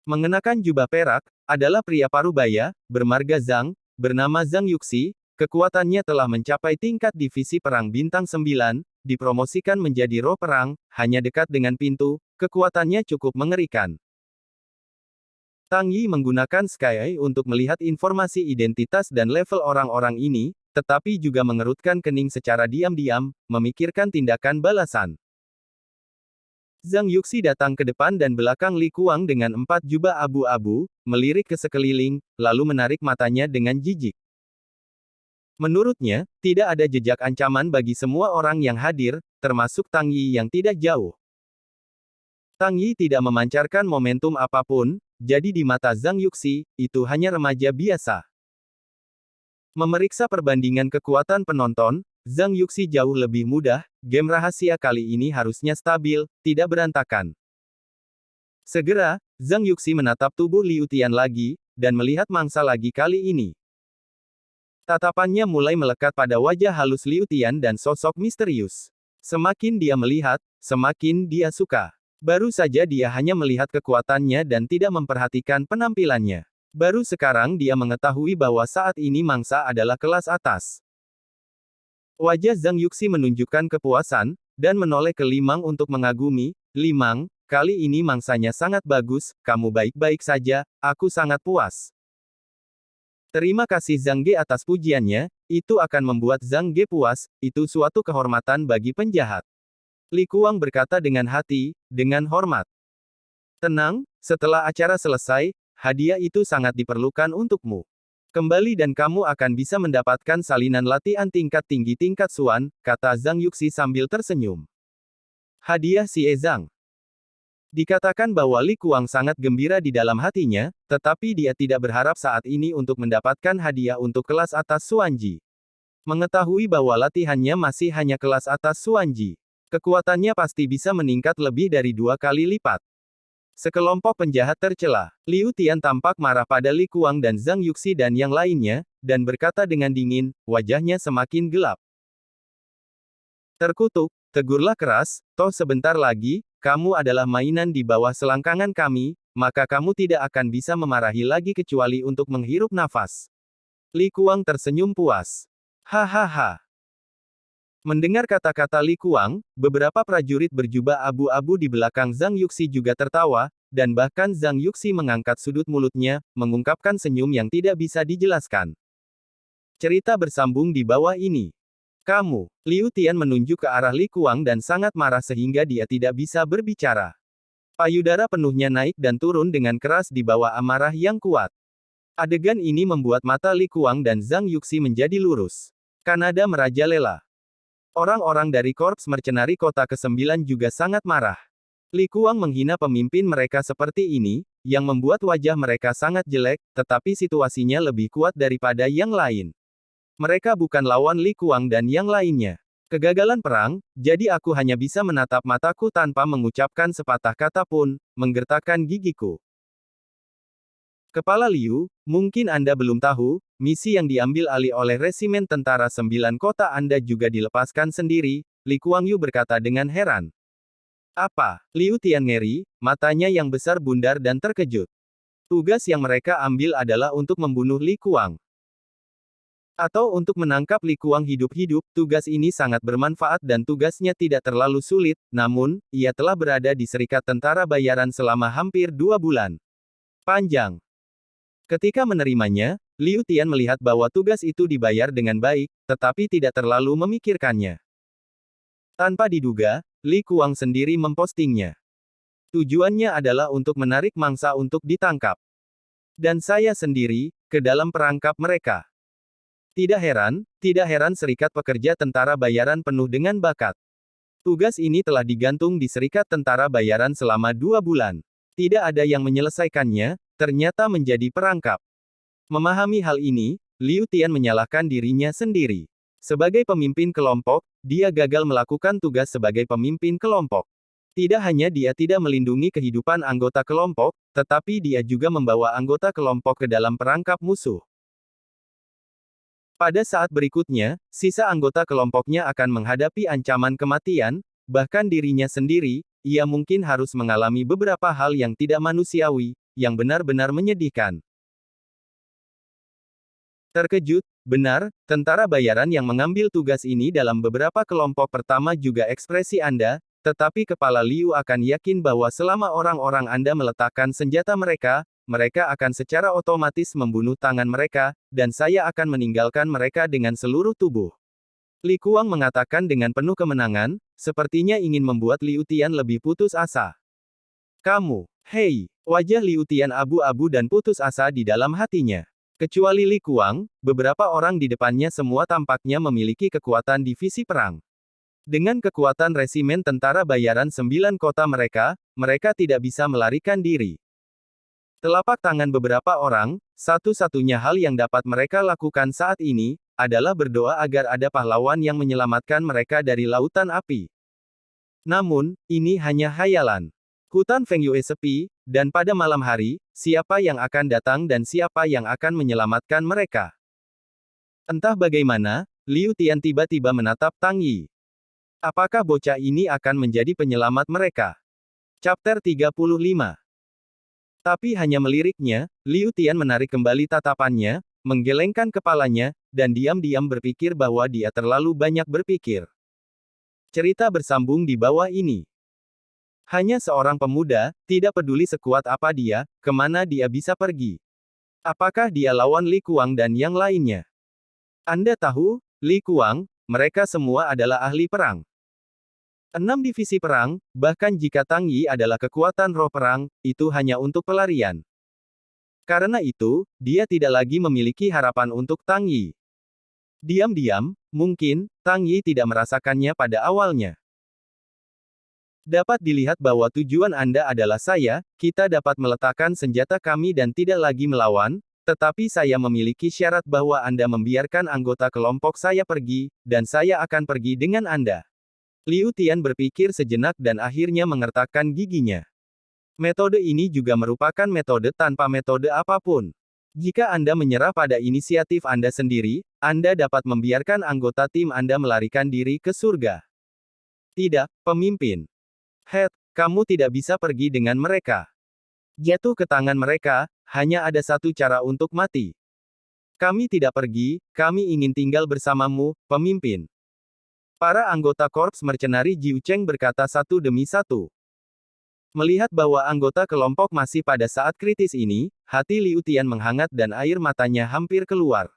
Mengenakan jubah perak, adalah pria parubaya, bermarga Zhang, bernama Zhang Yuxi, kekuatannya telah mencapai tingkat divisi perang bintang 9, dipromosikan menjadi roh perang, hanya dekat dengan pintu, kekuatannya cukup mengerikan. Tang Yi menggunakan Sky Eye untuk melihat informasi identitas dan level orang-orang ini, tetapi juga mengerutkan kening secara diam-diam, memikirkan tindakan balasan. Zhang Yuxi datang ke depan dan belakang Li Kuang dengan 4 jubah abu-abu, melirik ke sekeliling, lalu menarik matanya dengan jijik. Menurutnya, tidak ada jejak ancaman bagi semua orang yang hadir, termasuk Tang Yi yang tidak jauh. Tang Yi tidak memancarkan momentum apapun, jadi di mata Zhang Yuxi, itu hanya remaja biasa. Memeriksa perbandingan kekuatan penonton, Zhang Yuxi jauh lebih mudah, game rahasia kali ini harusnya stabil, tidak berantakan. Segera, Zhang Yuxi menatap tubuh Liu Tian lagi, dan melihat mangsa lagi kali ini. Tatapannya mulai melekat pada wajah halus Liu Tian dan sosok misterius. Semakin dia melihat, semakin dia suka. Baru saja dia hanya melihat kekuatannya dan tidak memperhatikan penampilannya. Baru sekarang dia mengetahui bahwa saat ini mangsa adalah kelas atas. Wajah Zhang Yuxi menunjukkan kepuasan, dan menoleh ke Limang untuk mengagumi. Limang, kali ini mangsanya sangat bagus, kamu baik-baik saja, aku sangat puas. Terima kasih Zhang Ge atas pujiannya, itu akan membuat Zhang Ge puas, itu suatu kehormatan bagi penjahat. Li Kuang berkata dengan hati, dengan hormat. Tenang, setelah acara selesai, hadiah itu sangat diperlukan untukmu. Kembali dan kamu akan bisa mendapatkan salinan latihan tingkat tinggi tingkat Suan, kata Zhang Yuxi sambil tersenyum. Hadiah si Zhang. Dikatakan bahwa Li Kuang sangat gembira di dalam hatinya, tetapi dia tidak berharap saat ini untuk mendapatkan hadiah untuk kelas atas Suanji. Mengetahui bahwa latihannya masih hanya kelas atas Suanji. Kekuatannya pasti bisa meningkat lebih dari 2 kali lipat. Sekelompok penjahat tercela. Liu Tian tampak marah pada Li Kuang dan Zhang Yuxi dan yang lainnya, dan berkata dengan dingin, wajahnya semakin gelap. Terkutuk, tegurlah keras, toh sebentar lagi, kamu adalah mainan di bawah selangkangan kami, maka kamu tidak akan bisa memarahi lagi kecuali untuk menghirup nafas. Li Kuang tersenyum puas. Hahaha. Mendengar kata-kata Li Kuang, beberapa prajurit berjubah abu-abu di belakang Zhang Yuxi juga tertawa, dan bahkan Zhang Yuxi mengangkat sudut mulutnya, mengungkapkan senyum yang tidak bisa dijelaskan. Cerita bersambung di bawah ini. Kamu, Liu Tian menunjuk ke arah Li Kuang dan sangat marah sehingga dia tidak bisa berbicara. Payudara penuhnya naik dan turun dengan keras di bawah amarah yang kuat. Adegan ini membuat mata Li Kuang dan Zhang Yuxi menjadi lurus. Kanada merajalela. Orang-orang dari Korps Mercenari Kota ke-9 juga sangat marah. Li Kuang menghina pemimpin mereka seperti ini, yang membuat wajah mereka sangat jelek, tetapi situasinya lebih kuat daripada yang lain. Mereka bukan lawan Li Kuang dan yang lainnya. Kegagalan perang, jadi aku hanya bisa menatap mataku tanpa mengucapkan sepatah kata pun, menggertakkan gigiku. Kepala Liu, mungkin Anda belum tahu, misi yang diambil alih oleh Resimen Tentara 9 Kota Anda juga dilepaskan sendiri, Li Kuangyu berkata dengan heran. Apa? Liu Tian ngeri, matanya yang besar bundar dan terkejut. Tugas yang mereka ambil adalah untuk membunuh Li Kuang. Atau untuk menangkap Li Kuang hidup-hidup, tugas ini sangat bermanfaat dan tugasnya tidak terlalu sulit, namun, ia telah berada di Serikat Tentara Bayaran selama hampir 2 bulan. Panjang. Ketika menerimanya, Liu Tian melihat bahwa tugas itu dibayar dengan baik, tetapi tidak terlalu memikirkannya. Tanpa diduga, Li Kuang sendiri mempostingnya. Tujuannya adalah untuk menarik mangsa untuk ditangkap. Dan saya sendiri, ke dalam perangkap mereka. Tidak heran Serikat Pekerja Tentara Bayaran penuh dengan bakat. Tugas ini telah digantung di Serikat Tentara Bayaran selama 2 bulan. Tidak ada yang menyelesaikannya, ternyata menjadi perangkap. Memahami hal ini, Liu Tian menyalahkan dirinya sendiri. Sebagai pemimpin kelompok, dia gagal melakukan tugas sebagai pemimpin kelompok. Tidak hanya dia tidak melindungi kehidupan anggota kelompok, tetapi dia juga membawa anggota kelompok ke dalam perangkap musuh. Pada saat berikutnya, sisa anggota kelompoknya akan menghadapi ancaman kematian, bahkan dirinya sendiri, ia mungkin harus mengalami beberapa hal yang tidak manusiawi, yang benar-benar menyedihkan. Terkejut, benar, tentara bayaran yang mengambil tugas ini dalam beberapa kelompok pertama juga ekspresi Anda, tetapi kepala Liu akan yakin bahwa selama orang-orang Anda meletakkan senjata mereka akan secara otomatis membunuh tangan mereka, dan saya akan meninggalkan mereka dengan seluruh tubuh. Li Kuang mengatakan dengan penuh kemenangan, sepertinya ingin membuat Liu Tian lebih putus asa. Kamu, hei, wajah Liu Tian abu-abu dan putus asa di dalam hatinya. Kecuali Li Kuang, beberapa orang di depannya semua tampaknya memiliki kekuatan divisi perang. Dengan kekuatan resimen tentara bayaran 9 kota mereka tidak bisa melarikan diri. Telapak tangan beberapa orang, satu-satunya hal yang dapat mereka lakukan saat ini, adalah berdoa agar ada pahlawan yang menyelamatkan mereka dari lautan api. Namun, ini hanya hayalan. Hutan Fengyue sepi, dan pada malam hari, siapa yang akan datang dan siapa yang akan menyelamatkan mereka? Entah bagaimana, Liu Tian tiba-tiba menatap Tang Yi. Apakah bocah ini akan menjadi penyelamat mereka? Chapter 35. Tapi hanya meliriknya, Liu Tian menarik kembali tatapannya, menggelengkan kepalanya, dan diam-diam berpikir bahwa dia terlalu banyak berpikir. Cerita bersambung di bawah ini. Hanya seorang pemuda, tidak peduli sekuat apa dia, kemana dia bisa pergi. Apakah dia lawan Li Kuang dan yang lainnya? Anda tahu, Li Kuang, mereka semua adalah ahli perang. 6 divisi perang, bahkan jika Tang Yi adalah kekuatan roh perang, itu hanya untuk pelarian. Karena itu, dia tidak lagi memiliki harapan untuk Tang Yi. Diam-diam, mungkin, Tang Yi tidak merasakannya pada awalnya. Dapat dilihat bahwa tujuan Anda adalah saya, kita dapat meletakkan senjata kami dan tidak lagi melawan, tetapi saya memiliki syarat bahwa Anda membiarkan anggota kelompok saya pergi, dan saya akan pergi dengan Anda. Liu Tian berpikir sejenak dan akhirnya mengertakkan giginya. Metode ini juga merupakan metode tanpa metode apapun. Jika Anda menyerah pada inisiatif Anda sendiri, Anda dapat membiarkan anggota tim Anda melarikan diri ke surga. Tidak, pemimpin. Head, kamu tidak bisa pergi dengan mereka. Jatuh ke tangan mereka, hanya ada satu cara untuk mati. Kami tidak pergi, kami ingin tinggal bersamamu, pemimpin. Para anggota Korps Mercenari Jiu Cheng berkata satu demi satu. Melihat bahwa anggota kelompok masih pada saat kritis ini, hati Liu Tian menghangat dan air matanya hampir keluar.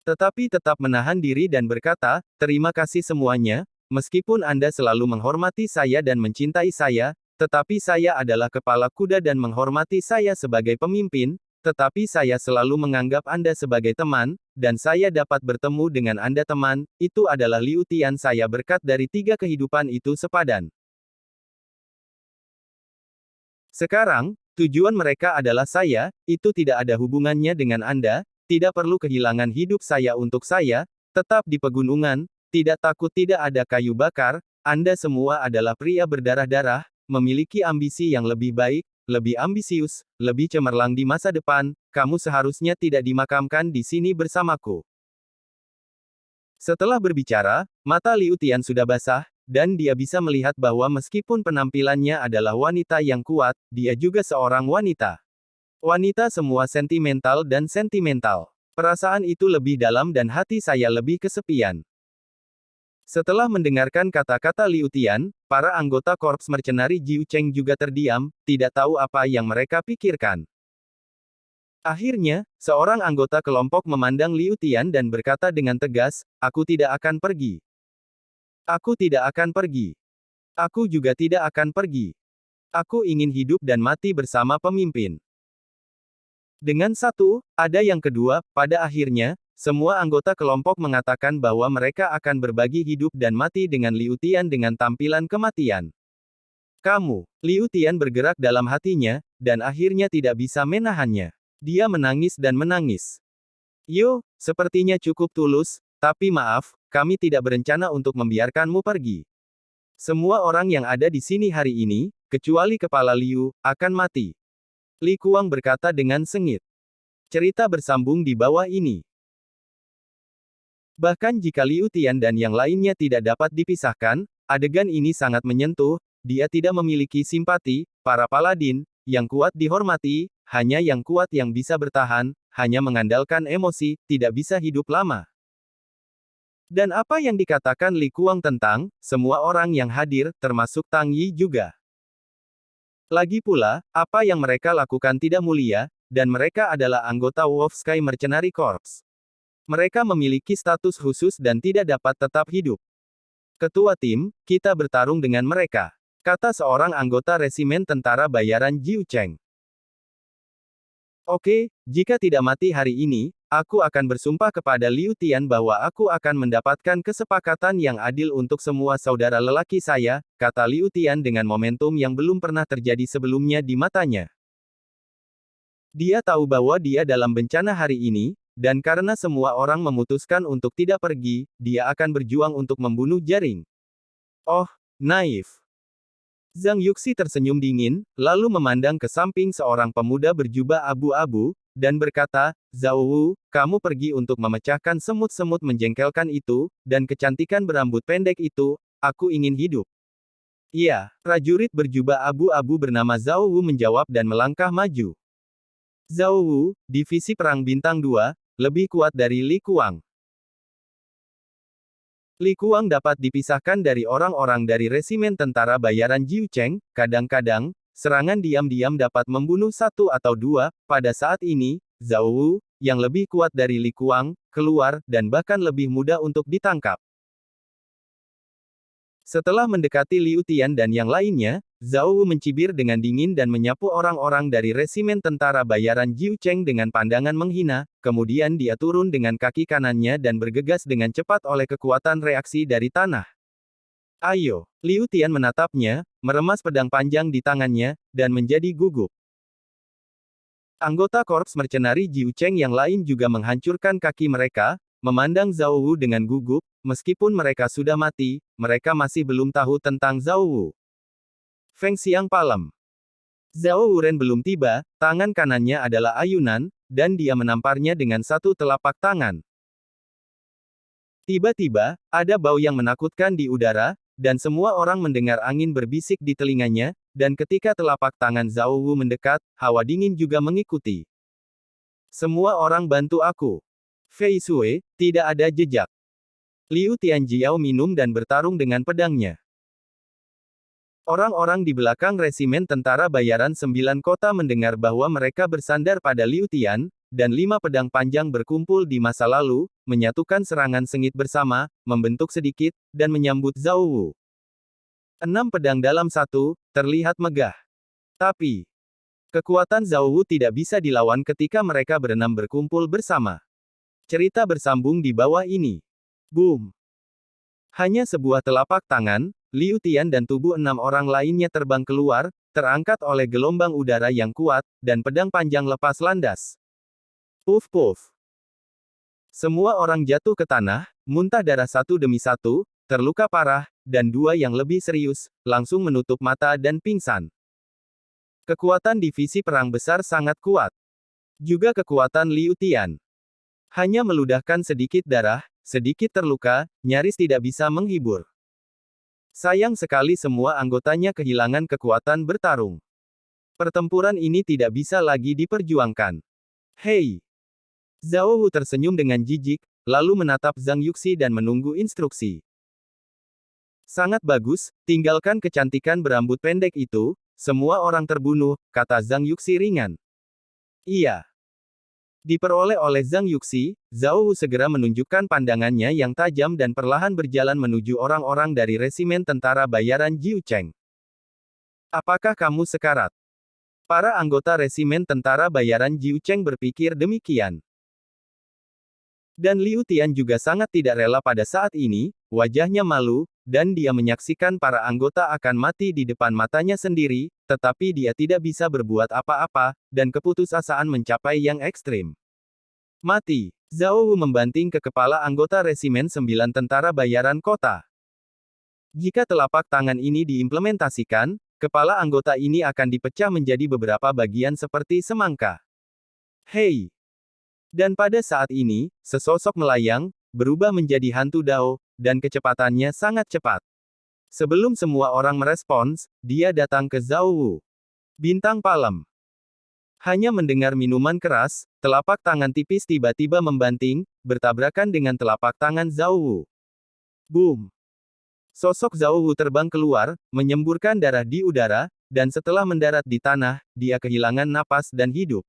Tetapi tetap menahan diri dan berkata, terima kasih semuanya, meskipun Anda selalu menghormati saya dan mencintai saya, tetapi saya adalah kepala kuda dan menghormati saya sebagai pemimpin, tetapi saya selalu menganggap Anda sebagai teman, dan saya dapat bertemu dengan Anda teman, itu adalah Liu Tian saya berkat dari 3 kehidupan itu sepadan. Sekarang, tujuan mereka adalah saya, itu tidak ada hubungannya dengan Anda, tidak perlu kehilangan hidup saya untuk saya, tetap di pegunungan, tidak takut tidak ada kayu bakar, Anda semua adalah pria berdarah-darah, memiliki ambisi yang lebih baik, lebih ambisius, lebih cemerlang di masa depan, kamu seharusnya tidak dimakamkan di sini bersamaku. Setelah berbicara, mata Liu Tian sudah basah, dan dia bisa melihat bahwa meskipun penampilannya adalah wanita yang kuat, dia juga seorang wanita. Wanita semua sentimental dan sentimental. Perasaan itu lebih dalam dan hati saya lebih kesepian. Setelah mendengarkan kata-kata Liu Tian, para anggota Korps Mercenari Jiu Cheng juga terdiam, tidak tahu apa yang mereka pikirkan. Akhirnya, seorang anggota kelompok memandang Liu Tian dan berkata dengan tegas, "Aku tidak akan pergi. Aku tidak akan pergi. Aku juga tidak akan pergi. Aku ingin hidup dan mati bersama pemimpin." Dengan satu, ada yang kedua, pada akhirnya, semua anggota kelompok mengatakan bahwa mereka akan berbagi hidup dan mati dengan Liu Tian dengan tampilan kematian. Kamu, Liu Tian bergerak dalam hatinya, dan akhirnya tidak bisa menahannya. Dia menangis dan menangis. Yo, sepertinya cukup tulus, tapi maaf, kami tidak berencana untuk membiarkanmu pergi. Semua orang yang ada di sini hari ini, kecuali kepala Liu, akan mati. Li Kuang berkata dengan sengit. Cerita bersambung di bawah ini. Bahkan jika Liu Tian dan yang lainnya tidak dapat dipisahkan, adegan ini sangat menyentuh, dia tidak memiliki simpati, para paladin, yang kuat dihormati, hanya yang kuat yang bisa bertahan, hanya mengandalkan emosi, tidak bisa hidup lama. Dan apa yang dikatakan Li Kuang tentang, semua orang yang hadir, termasuk Tang Yi juga. Lagi pula, apa yang mereka lakukan tidak mulia, dan mereka adalah anggota Wolf Sky Mercenary Corps. Mereka memiliki status khusus dan tidak dapat tetap hidup. Ketua tim, kita bertarung dengan mereka, kata seorang anggota resimen tentara bayaran Jiu Cheng. Oke, jika tidak mati hari ini, aku akan bersumpah kepada Liu Tian bahwa aku akan mendapatkan kesepakatan yang adil untuk semua saudara lelaki saya, kata Liu Tian dengan momentum yang belum pernah terjadi sebelumnya di matanya. Dia tahu bahwa dia dalam bencana hari ini, dan karena semua orang memutuskan untuk tidak pergi, dia akan berjuang untuk membunuh jaring. Oh, naif. Zhang Yuxi tersenyum dingin, lalu memandang ke samping seorang pemuda berjubah abu-abu, dan berkata, Zhao Wu, kamu pergi untuk memecahkan semut-semut menjengkelkan itu, dan kecantikan berambut pendek itu, aku ingin hidup. Iya, prajurit berjubah abu-abu bernama Zhao Wu menjawab dan melangkah maju. Zhao Wu, Divisi Perang Bintang 2, lebih kuat dari Li Kuang. Li Kuang dapat dipisahkan dari orang-orang dari resimen tentara bayaran Jiu Cheng, kadang-kadang, serangan diam-diam dapat membunuh satu atau dua, pada saat ini, Zhao Wu, yang lebih kuat dari Li Kuang, keluar, dan bahkan lebih mudah untuk ditangkap. Setelah mendekati Liu Tian dan yang lainnya, Zhao Wu mencibir dengan dingin dan menyapu orang-orang dari resimen tentara bayaran Jiu Cheng dengan pandangan menghina, kemudian dia turun dengan kaki kanannya dan bergegas dengan cepat oleh kekuatan reaksi dari tanah. Ayo, Liu Tian menatapnya, meremas pedang panjang di tangannya, dan menjadi gugup. Anggota Korps Mercenari Jiu Cheng yang lain juga menghancurkan kaki mereka, memandang Zhao Wu dengan gugup, meskipun mereka sudah mati, mereka masih belum tahu tentang Zhao Wu. Feng Xiang Palem. Zhao Wuren belum tiba, tangan kanannya adalah ayunan, dan dia menamparnya dengan satu telapak tangan. Tiba-tiba, ada bau yang menakutkan di udara, dan semua orang mendengar angin berbisik di telinganya, dan ketika telapak tangan Zhao Wu mendekat, hawa dingin juga mengikuti. Semua orang bantu aku. Fei Sui, tidak ada jejak. Liu Tianjiao minum dan bertarung dengan pedangnya. Orang-orang di belakang resimen tentara bayaran 9 kota mendengar bahwa mereka bersandar pada Liu Tian, dan 5 pedang panjang berkumpul di masa lalu, menyatukan serangan sengit bersama, membentuk sedikit, dan menyambut Zhao Wu. 6 pedang dalam satu, terlihat megah. Tapi, kekuatan Zhao Wu tidak bisa dilawan ketika mereka berenam berkumpul bersama. Cerita bersambung di bawah ini. Boom. Hanya sebuah telapak tangan, Liu Tian dan tubuh 6 orang lainnya terbang keluar, terangkat oleh gelombang udara yang kuat, dan pedang panjang lepas landas. Puff-puff. Semua orang jatuh ke tanah, muntah darah satu demi satu, terluka parah, dan 2 yang lebih serius, langsung menutup mata dan pingsan. Kekuatan divisi perang besar sangat kuat. Juga kekuatan Liu Tian. Hanya meludahkan sedikit darah, sedikit terluka, nyaris tidak bisa menghibur. Sayang sekali semua anggotanya kehilangan kekuatan bertarung. Pertempuran ini tidak bisa lagi diperjuangkan. Hei! Zhao Wu tersenyum dengan jijik, lalu menatap Zhang Yuxi dan menunggu instruksi. Sangat bagus, tinggalkan kecantikan berambut pendek itu, semua orang terbunuh, kata Zhang Yuxi ringan. Iya. Diperoleh oleh Zhang Yuxi, Zhao Wu segera menunjukkan pandangannya yang tajam dan perlahan berjalan menuju orang-orang dari resimen tentara bayaran Jiu Cheng. Apakah kamu sekarat? Para anggota resimen tentara bayaran Jiu Cheng berpikir demikian. Dan Liu Tian juga sangat tidak rela pada saat ini, wajahnya malu, dan dia menyaksikan para anggota akan mati di depan matanya sendiri, tetapi dia tidak bisa berbuat apa-apa, dan keputusasaan mencapai yang ekstrim. Mati. Zhao Wu membanting ke kepala anggota resimen 9 tentara bayaran kota. Jika telapak tangan ini diimplementasikan, kepala anggota ini akan dipecah menjadi beberapa bagian seperti semangka. Hei! Dan pada saat ini, sesosok melayang, berubah menjadi hantu Dao, dan kecepatannya sangat cepat. Sebelum semua orang merespons, dia datang ke Zhao Wu. Bintang Palem. Hanya mendengar minuman keras, telapak tangan tipis tiba-tiba membanting, bertabrakan dengan telapak tangan Zhao Wu. Boom! Sosok Zhao Wu terbang keluar, menyemburkan darah di udara, dan setelah mendarat di tanah, dia kehilangan napas dan hidup.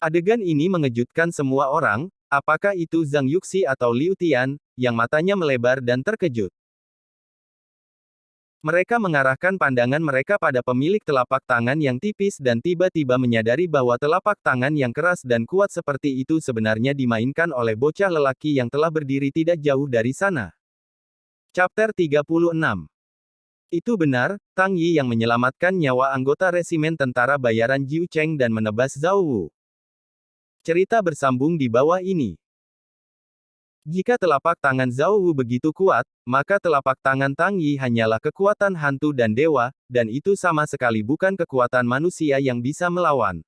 Adegan ini mengejutkan semua orang, apakah itu Zhang Yuxi atau Liu Tian, yang matanya melebar dan terkejut. Mereka mengarahkan pandangan mereka pada pemilik telapak tangan yang tipis dan tiba-tiba menyadari bahwa telapak tangan yang keras dan kuat seperti itu sebenarnya dimainkan oleh bocah lelaki yang telah berdiri tidak jauh dari sana. Chapter 36. Itu benar, Tang Yi yang menyelamatkan nyawa anggota resimen tentara bayaran Jiu Cheng dan menebas Zhao Wu. Cerita bersambung di bawah ini. Jika telapak tangan Zhao Wu begitu kuat, maka telapak tangan Tang Yi hanyalah kekuatan hantu dan dewa, dan itu sama sekali bukan kekuatan manusia yang bisa melawan.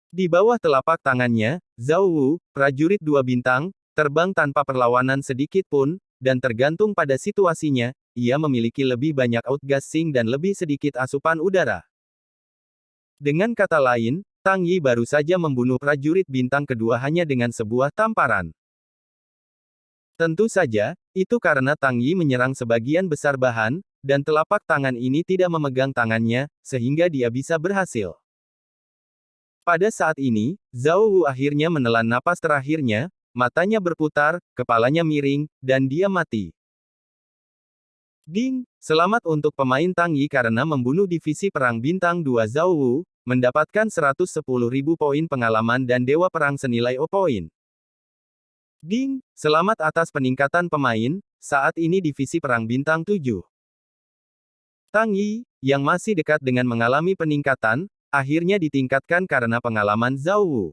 Di bawah telapak tangannya, Zhao Wu, prajurit 2 bintang, terbang tanpa perlawanan sedikit pun, dan tergantung pada situasinya, ia memiliki lebih banyak outgassing dan lebih sedikit asupan udara. Dengan kata lain, Tang Yi baru saja membunuh prajurit bintang kedua hanya dengan sebuah tamparan. Tentu saja, itu karena Tang Yi menyerang sebagian besar bahan, dan telapak tangan ini tidak memegang tangannya, sehingga dia bisa berhasil. Pada saat ini, Zhao Wu akhirnya menelan napas terakhirnya, matanya berputar, kepalanya miring, dan dia mati. Ding! Selamat untuk pemain Tang Yi karena membunuh divisi perang bintang 2 Zhao Wu, mendapatkan 110.000 poin pengalaman dan dewa perang senilai O poin. Ding! Selamat atas peningkatan pemain, saat ini divisi perang bintang 7. Tang Yi, yang masih dekat dengan mengalami peningkatan, akhirnya ditingkatkan karena pengalaman Zhao Wu.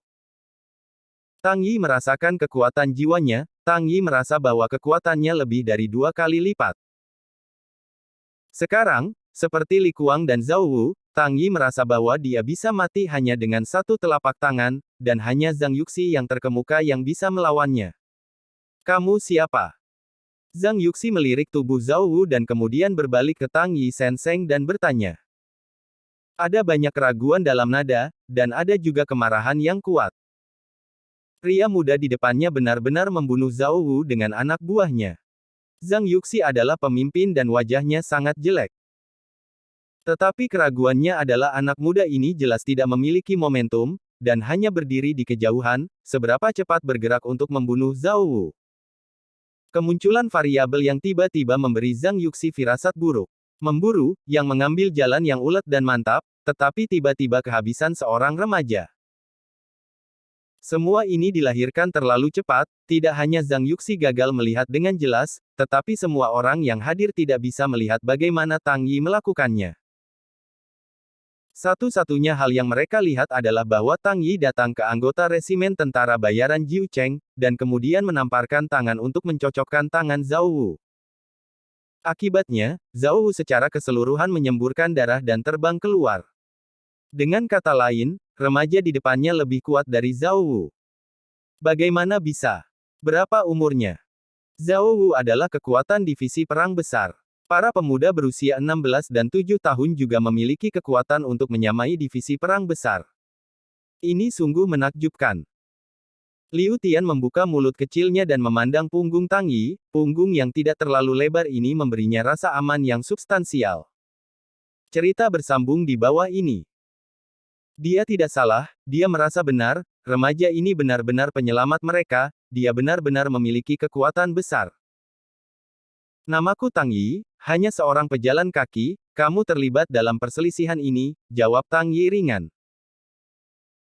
Tang Yi merasakan kekuatan jiwanya, Tang Yi merasa bahwa kekuatannya lebih dari 2 kali lipat. Sekarang, seperti Li Kuang dan Zhao Wu, Tang Yi merasa bahwa dia bisa mati hanya dengan satu telapak tangan, dan hanya Zhang Yuxi yang terkemuka yang bisa melawannya. Kamu siapa? Zhang Yuxi melirik tubuh Zhao Wu dan kemudian berbalik ke Tang Yi Senseng dan bertanya. Ada banyak keraguan dalam nada, dan ada juga kemarahan yang kuat. Pria muda di depannya benar-benar membunuh Zhao Wu dengan anak buahnya. Zhang Yuxi adalah pemimpin dan wajahnya sangat jelek. Tetapi keraguannya adalah anak muda ini jelas tidak memiliki momentum, dan hanya berdiri di kejauhan, seberapa cepat bergerak untuk membunuh Zhao Wu. Kemunculan variabel yang tiba-tiba memberi Zhang Yuxi firasat buruk. Memburu, yang mengambil jalan yang ulet dan mantap, tetapi tiba-tiba kehabisan seorang remaja. Semua ini dilahirkan terlalu cepat, tidak hanya Zhang Yuxi gagal melihat dengan jelas, tetapi semua orang yang hadir tidak bisa melihat bagaimana Tang Yi melakukannya. Satu-satunya hal yang mereka lihat adalah bahwa Tang Yi datang ke anggota resimen tentara bayaran Jiu Cheng, dan kemudian menamparkan tangan untuk mencocokkan tangan Zhao Wu. Akibatnya, Zhao Wu secara keseluruhan menyemburkan darah dan terbang keluar. Dengan kata lain, remaja di depannya lebih kuat dari Zhao Wu. Bagaimana bisa? Berapa umurnya? Zhao Wu adalah kekuatan divisi perang besar. Para pemuda berusia 16 dan 7 tahun juga memiliki kekuatan untuk menyamai divisi perang besar. Ini sungguh menakjubkan. Liu Tian membuka mulut kecilnya dan memandang punggung Tang Yi, punggung yang tidak terlalu lebar ini memberinya rasa aman yang substansial. Cerita bersambung di bawah ini. Dia tidak salah, dia merasa benar, remaja ini benar-benar penyelamat mereka, dia benar-benar memiliki kekuatan besar. Namaku Tang Yi, hanya seorang pejalan kaki, kamu terlibat dalam perselisihan ini, jawab Tang Yi ringan.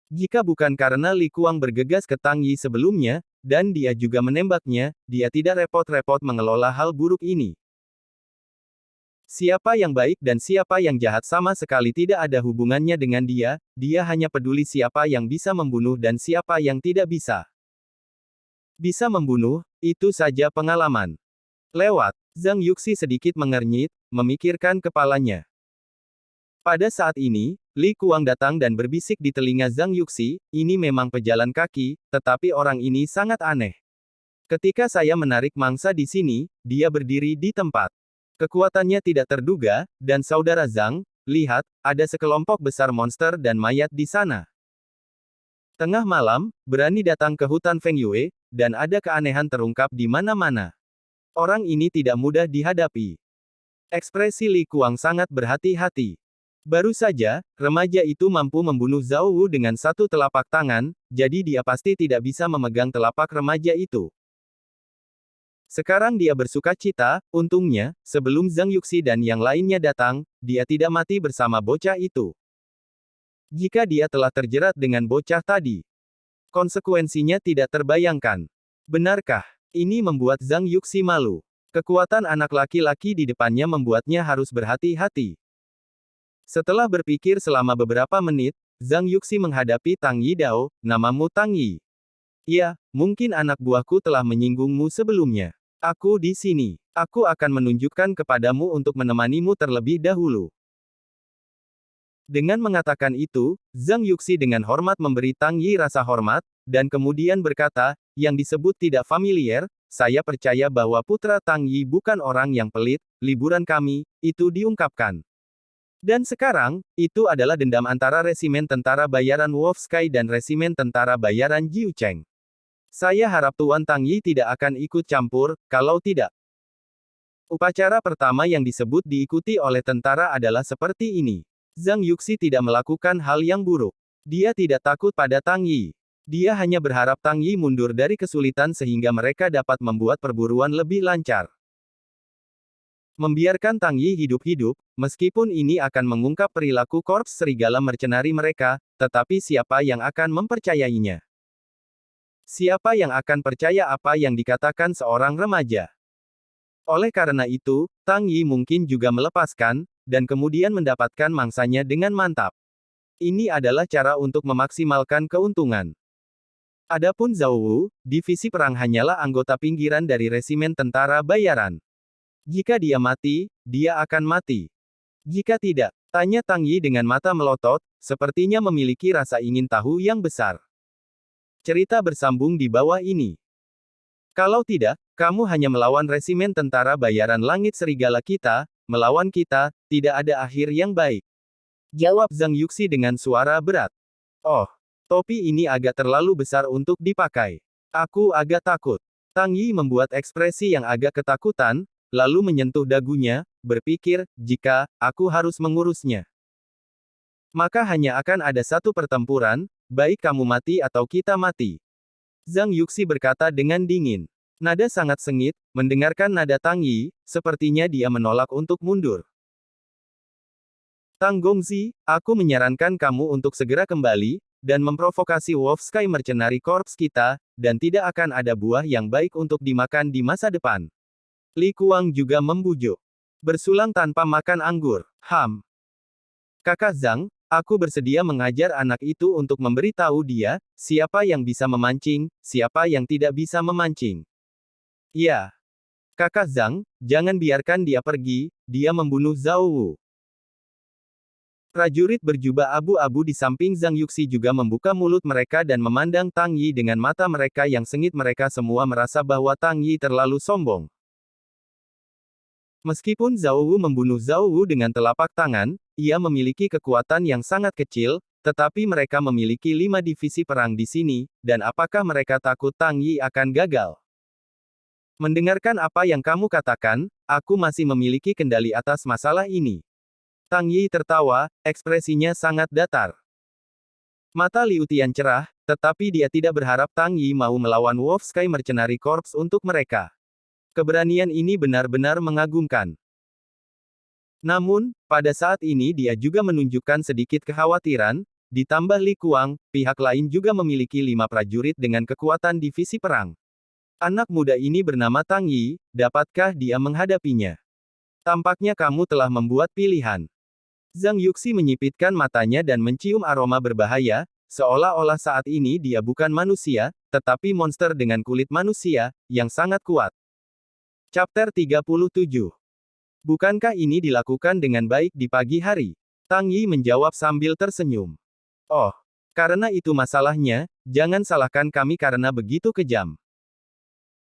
Jika bukan karena Li Kuang bergegas ke Tang Yi sebelumnya, dan dia juga menembaknya, dia tidak repot-repot mengelola hal buruk ini. Siapa yang baik dan siapa yang jahat sama sekali tidak ada hubungannya dengan dia, dia hanya peduli siapa yang bisa membunuh dan siapa yang tidak bisa. Bisa membunuh, itu saja pengalaman. Lewat, Zhang Yuxi sedikit mengernyit, memikirkan kepalanya. Pada saat ini, Li Kuang datang dan berbisik di telinga Zhang Yuxi, ini memang pejalan kaki, tetapi orang ini sangat aneh. Ketika saya menarik mangsa di sini, dia berdiri di tempat. Kekuatannya tidak terduga, dan saudara Zhang, lihat, ada sekelompok besar monster dan mayat di sana. Tengah malam, berani datang ke hutan Feng Yue, dan ada keanehan terungkap di mana-mana. Orang ini tidak mudah dihadapi. Ekspresi Li Kuang sangat berhati-hati. Baru saja, remaja itu mampu membunuh Zhao Wu dengan satu telapak tangan, jadi dia pasti tidak bisa memegang telapak remaja itu. Sekarang dia bersuka cita, untungnya, sebelum Zhang Yuxi dan yang lainnya datang, dia tidak mati bersama bocah itu. Jika dia telah terjerat dengan bocah tadi, konsekuensinya tidak terbayangkan. Benarkah? Ini membuat Zhang Yuxi malu. Kekuatan anak laki-laki di depannya membuatnya harus berhati-hati. Setelah berpikir selama beberapa menit, Zhang Yuxi menghadapi Tang Yi Dao, namamu Tang Yi. Ya, mungkin anak buahku telah menyinggungmu sebelumnya. Aku di sini. Aku akan menunjukkan kepadamu untuk menemanimu terlebih dahulu. Dengan mengatakan itu, Zhang Yuxi dengan hormat memberi Tang Yi rasa hormat, dan kemudian berkata, yang disebut tidak familiar, saya percaya bahwa putra Tang Yi bukan orang yang pelit, liburan kami, itu diungkapkan. Dan sekarang, itu adalah dendam antara resimen tentara bayaran Wolf Sky dan resimen tentara bayaran Jiu Cheng. Saya harap Tuan Tang Yi tidak akan ikut campur, kalau tidak. Upacara pertama yang disebut diikuti oleh tentara adalah seperti ini. Zhang Yuxi tidak melakukan hal yang buruk. Dia tidak takut pada Tang Yi. Dia hanya berharap Tang Yi mundur dari kesulitan sehingga mereka dapat membuat perburuan lebih lancar. Membiarkan Tang Yi hidup-hidup, meskipun ini akan mengungkap perilaku korps serigala mercenari mereka, tetapi siapa yang akan mempercayainya? Siapa yang akan percaya apa yang dikatakan seorang remaja? Oleh karena itu, Tang Yi mungkin juga melepaskan, dan kemudian mendapatkan mangsanya dengan mantap. Ini adalah cara untuk memaksimalkan keuntungan. Adapun Zhao Wu, divisi perang hanyalah anggota pinggiran dari resimen tentara bayaran. Jika dia mati, dia akan mati. Jika tidak, tanya Tang Yi dengan mata melotot, sepertinya memiliki rasa ingin tahu yang besar. Cerita bersambung di bawah ini. Kalau tidak, kamu hanya melawan resimen tentara bayaran langit serigala kita, melawan kita, tidak ada akhir yang baik. Jawab Zhang Yuxi dengan suara berat. Oh, topi ini agak terlalu besar untuk dipakai. Aku agak takut. Tang Yi membuat ekspresi yang agak ketakutan, lalu menyentuh dagunya, berpikir, jika aku harus mengurusnya, maka hanya akan ada satu pertempuran, baik kamu mati atau kita mati. Zhang Yuxi berkata dengan dingin. Nada sangat sengit, mendengarkan nada Tang Yi, sepertinya dia menolak untuk mundur. Tang Gongzi, aku menyarankan kamu untuk segera kembali, dan memprovokasi Wolf Sky Mercenary Corps kita, dan tidak akan ada buah yang baik untuk dimakan di masa depan. Li Kuang juga membujuk. Bersulang tanpa makan anggur. Kakak Zhang, aku bersedia mengajar anak itu untuk memberitahu dia, siapa yang bisa memancing, siapa yang tidak bisa memancing. Ya. Kakak Zhang, jangan biarkan dia pergi, dia membunuh Zhao Wu. Prajurit berjubah abu-abu di samping Zhang Yuxi juga membuka mulut mereka dan memandang Tang Yi dengan mata mereka yang sengit. Mereka semua merasa bahwa Tang Yi terlalu sombong. Meskipun Zhao Wu membunuh Zhao Wu dengan telapak tangan, ia memiliki kekuatan yang sangat kecil, Tetapi mereka memiliki 5 divisi perang di sini, dan apakah mereka takut Tang Yi akan gagal? Mendengarkan apa yang kamu katakan, aku masih memiliki kendali atas masalah ini. Tang Yi tertawa, ekspresinya sangat datar. Mata Liu Tian cerah, tetapi dia tidak berharap Tang Yi mau melawan Wolf Sky Mercenary Corps untuk mereka. Keberanian ini benar-benar mengagumkan. Namun, pada saat ini dia juga menunjukkan sedikit kekhawatiran, ditambah Li Kuang, pihak lain juga memiliki 5 prajurit dengan kekuatan divisi perang. Anak muda ini bernama Tang Yi, dapatkah dia menghadapinya? Tampaknya kamu telah membuat pilihan. Zhang Yuxi menyipitkan matanya dan mencium aroma berbahaya, seolah-olah saat ini dia bukan manusia, tetapi monster dengan kulit manusia, yang sangat kuat. Chapter 37. Bukankah ini dilakukan dengan baik di pagi hari? Tang Yi menjawab sambil tersenyum. Oh, karena itu masalahnya, jangan salahkan kami karena begitu kejam.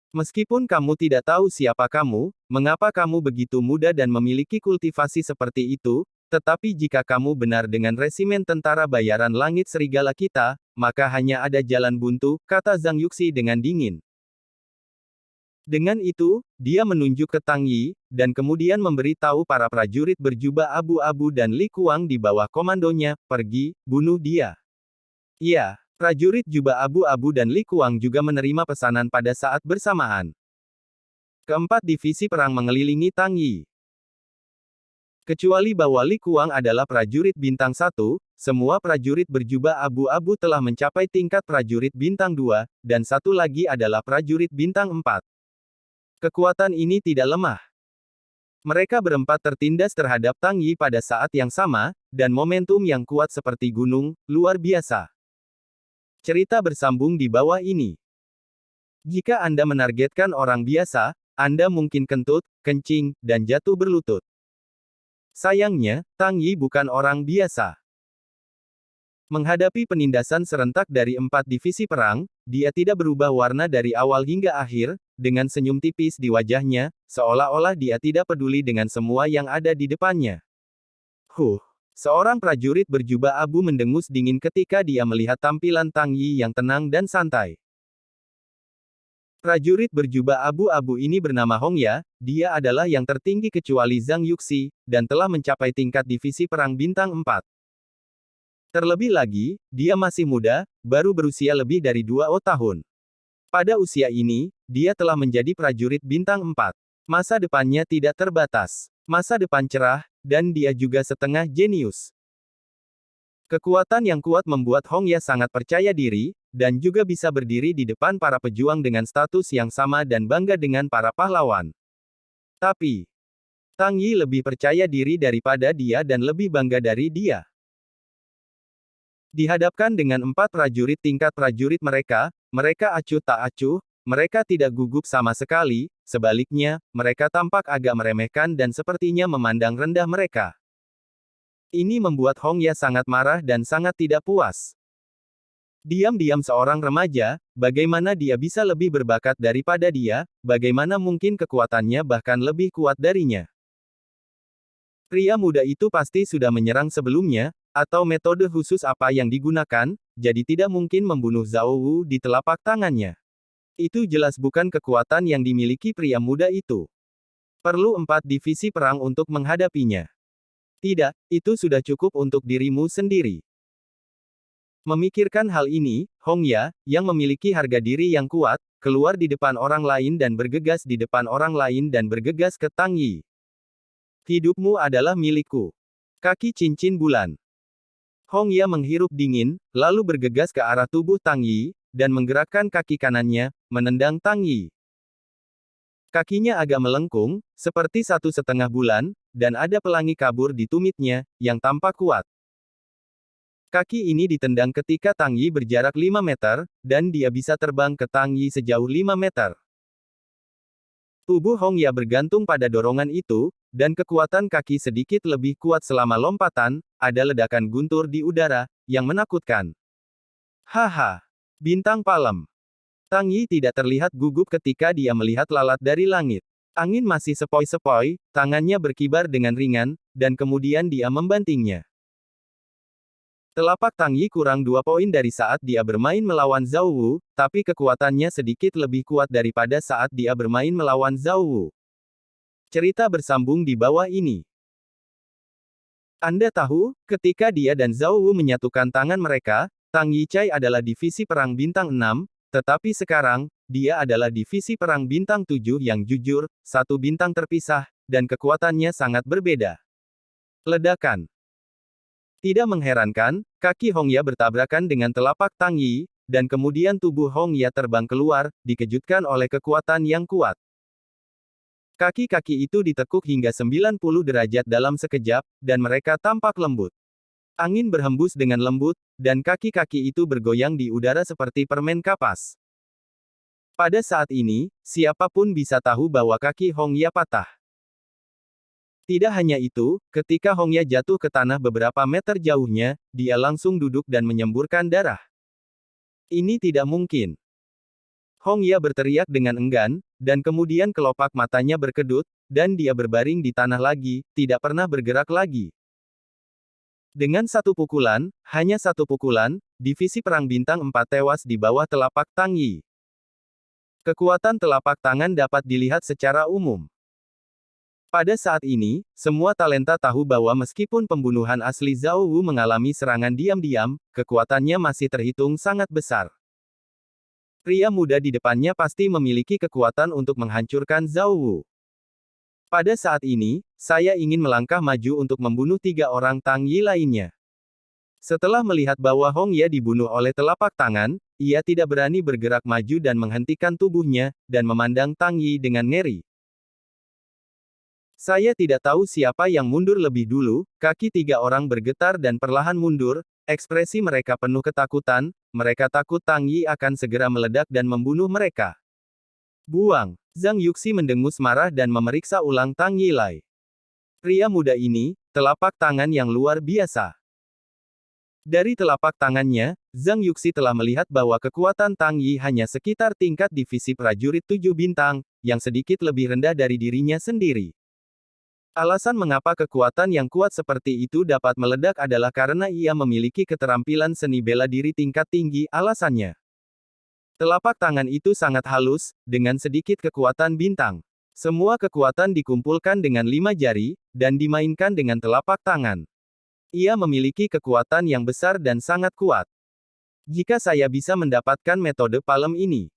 Meskipun kamu tidak tahu siapa kamu, mengapa kamu begitu muda dan memiliki kultivasi seperti itu, tetapi jika kamu benar dengan resimen tentara bayaran langit serigala kita, maka hanya ada jalan buntu, kata Zhang Yuxi dengan dingin. Dengan itu, dia menunjuk ke Tang Yi, dan kemudian memberi tahu para prajurit berjubah abu-abu dan Li Kuang di bawah komandonya, pergi, bunuh dia. Iya, prajurit jubah abu-abu dan Li Kuang juga menerima pesanan pada saat bersamaan. Keempat divisi perang mengelilingi Tang Yi. Kecuali bahwa Li Kuang adalah prajurit bintang 1, semua prajurit berjubah abu-abu telah mencapai tingkat prajurit bintang 2, dan satu lagi adalah prajurit bintang 4. Kekuatan ini tidak lemah. Mereka berempat tertindas terhadap Tang Yi pada saat yang sama, dan momentum yang kuat seperti gunung, luar biasa. Cerita bersambung di bawah ini. Jika Anda menargetkan orang biasa, Anda mungkin kentut, kencing, dan jatuh berlutut. Sayangnya, Tang Yi bukan orang biasa. Menghadapi penindasan serentak dari 4 divisi perang, dia tidak berubah warna dari awal hingga akhir, dengan senyum tipis di wajahnya, seolah-olah dia tidak peduli dengan semua yang ada di depannya. Seorang prajurit berjubah abu mendengus dingin ketika dia melihat tampilan Tang Yi yang tenang dan santai. Prajurit berjubah abu-abu ini bernama Hong Ya, dia adalah yang tertinggi kecuali Zhang Yuxi, dan telah mencapai tingkat divisi perang bintang 4. Terlebih lagi, dia masih muda, baru berusia lebih dari 2 tahun. Pada usia ini, dia telah menjadi prajurit bintang 4. Masa depannya tidak terbatas. Masa depan cerah, dan dia juga setengah jenius. Kekuatan yang kuat membuat Hong Ya sangat percaya diri, dan juga bisa berdiri di depan para pejuang dengan status yang sama dan bangga dengan para pahlawan. Tapi, Tang Yi lebih percaya diri daripada dia dan lebih bangga dari dia. Dihadapkan dengan 4 prajurit tingkat prajurit mereka acuh tak acuh, mereka tidak gugup sama sekali, sebaliknya, mereka tampak agak meremehkan dan sepertinya memandang rendah mereka. Ini membuat Hong Ya sangat marah dan sangat tidak puas. Diam-diam seorang remaja, bagaimana dia bisa lebih berbakat daripada dia, bagaimana mungkin kekuatannya bahkan lebih kuat darinya. Pria muda itu pasti sudah menyerang sebelumnya, atau metode khusus apa yang digunakan, jadi tidak mungkin membunuh Zhao Wu di telapak tangannya. Itu jelas bukan kekuatan yang dimiliki pria muda itu. Perlu 4 divisi perang untuk menghadapinya. Tidak, itu sudah cukup untuk dirimu sendiri. Memikirkan hal ini, Hong Ya, yang memiliki harga diri yang kuat, keluar di depan orang lain dan bergegas di depan orang lain dan bergegas ke Tang Yi. Hidupmu adalah milikku. Kaki cincin bulan. Hong Ya menghirup dingin, lalu bergegas ke arah tubuh Tang Yi, dan menggerakkan kaki kanannya, menendang Tang Yi. Kakinya agak melengkung, seperti 1,5 bulan, dan ada pelangi kabur di tumitnya, yang tampak kuat. Kaki ini ditendang ketika Tang Yi berjarak 5 meter, dan dia bisa terbang ke Tang Yi sejauh 5 meter. Tubuh Hong Ya bergantung pada dorongan itu, dan kekuatan kaki sedikit lebih kuat selama lompatan, ada ledakan guntur di udara, yang menakutkan. Haha! Bintang palem. Tang Yi tidak terlihat gugup ketika dia melihat lalat dari langit. Angin masih sepoi-sepoi, tangannya berkibar dengan ringan, dan kemudian dia membantingnya. Telapak Tang Yi kurang 2 poin dari saat dia bermain melawan Zhao Wu, tapi kekuatannya sedikit lebih kuat daripada saat dia bermain melawan Zhao Wu. Cerita bersambung di bawah ini. Anda tahu, ketika dia dan Zhao Wu menyatukan tangan mereka, Tang Yichai adalah divisi perang bintang 6, tetapi sekarang, dia adalah divisi perang bintang 7 yang jujur, satu bintang terpisah, dan kekuatannya sangat berbeda. Ledakan. Tidak mengherankan, kaki Hongya bertabrakan dengan telapak Tang Yi, dan kemudian tubuh Hongya terbang keluar, dikejutkan oleh kekuatan yang kuat. Kaki-kaki itu ditekuk hingga 90 derajat dalam sekejap, dan mereka tampak lembut. Angin berhembus dengan lembut, dan kaki-kaki itu bergoyang di udara seperti permen kapas. Pada saat ini, siapapun bisa tahu bahwa kaki Hongya patah. Tidak hanya itu, ketika Hongya jatuh ke tanah beberapa meter jauhnya, dia langsung duduk dan menyemburkan darah. Ini tidak mungkin. Hongya berteriak dengan enggan, dan kemudian kelopak matanya berkedut, dan dia berbaring di tanah lagi, tidak pernah bergerak lagi. Dengan satu pukulan, hanya satu pukulan, divisi perang bintang 4 tewas di bawah telapak Tang Yi. Kekuatan telapak tangan dapat dilihat secara umum. Pada saat ini, semua talenta tahu bahwa meskipun pembunuhan asli Zhao Wu mengalami serangan diam-diam, kekuatannya masih terhitung sangat besar. Pria muda di depannya pasti memiliki kekuatan untuk menghancurkan Zhao Wu. Pada saat ini, saya ingin melangkah maju untuk membunuh 3 orang Tang Yi lainnya. Setelah melihat bahwa Hongya dibunuh oleh telapak tangan, ia tidak berani bergerak maju dan menghentikan tubuhnya, dan memandang Tang Yi dengan ngeri. Saya tidak tahu siapa yang mundur lebih dulu, kaki 3 orang bergetar dan perlahan mundur, ekspresi mereka penuh ketakutan, mereka takut Tang Yi akan segera meledak dan membunuh mereka. Buang! Zhang Yuxi mendengus marah dan memeriksa ulang Tang Yi Lai. Pria muda ini, telapak tangan yang luar biasa. Dari telapak tangannya, Zhang Yuxi telah melihat bahwa kekuatan Tang Yi hanya sekitar tingkat divisi prajurit 7 bintang, yang sedikit lebih rendah dari dirinya sendiri. Alasan mengapa kekuatan yang kuat seperti itu dapat meledak adalah karena ia memiliki keterampilan seni bela diri tingkat tinggi, alasannya. Telapak tangan itu sangat halus, dengan sedikit kekuatan bintang. Semua kekuatan dikumpulkan dengan 5 jari, dan dimainkan dengan telapak tangan. Ia memiliki kekuatan yang besar dan sangat kuat. Jika saya bisa mendapatkan metode palem ini.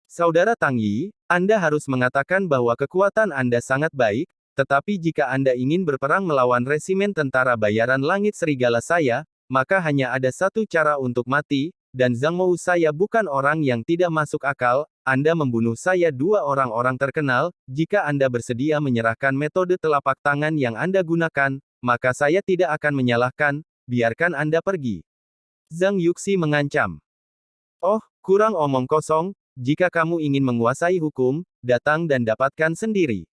Saudara Tang Yi, Anda harus mengatakan bahwa kekuatan Anda sangat baik, tetapi jika Anda ingin berperang melawan resimen tentara bayaran langit serigala saya, maka hanya ada satu cara untuk mati, dan Zhang Mou saya bukan orang yang tidak masuk akal, Anda membunuh saya 2 orang-orang terkenal, jika Anda bersedia menyerahkan metode telapak tangan yang Anda gunakan, maka saya tidak akan menyalahkan, biarkan Anda pergi. Zhang Yuxi mengancam. Oh, kurang omong kosong, jika kamu ingin menguasai hukum, datang dan dapatkan sendiri.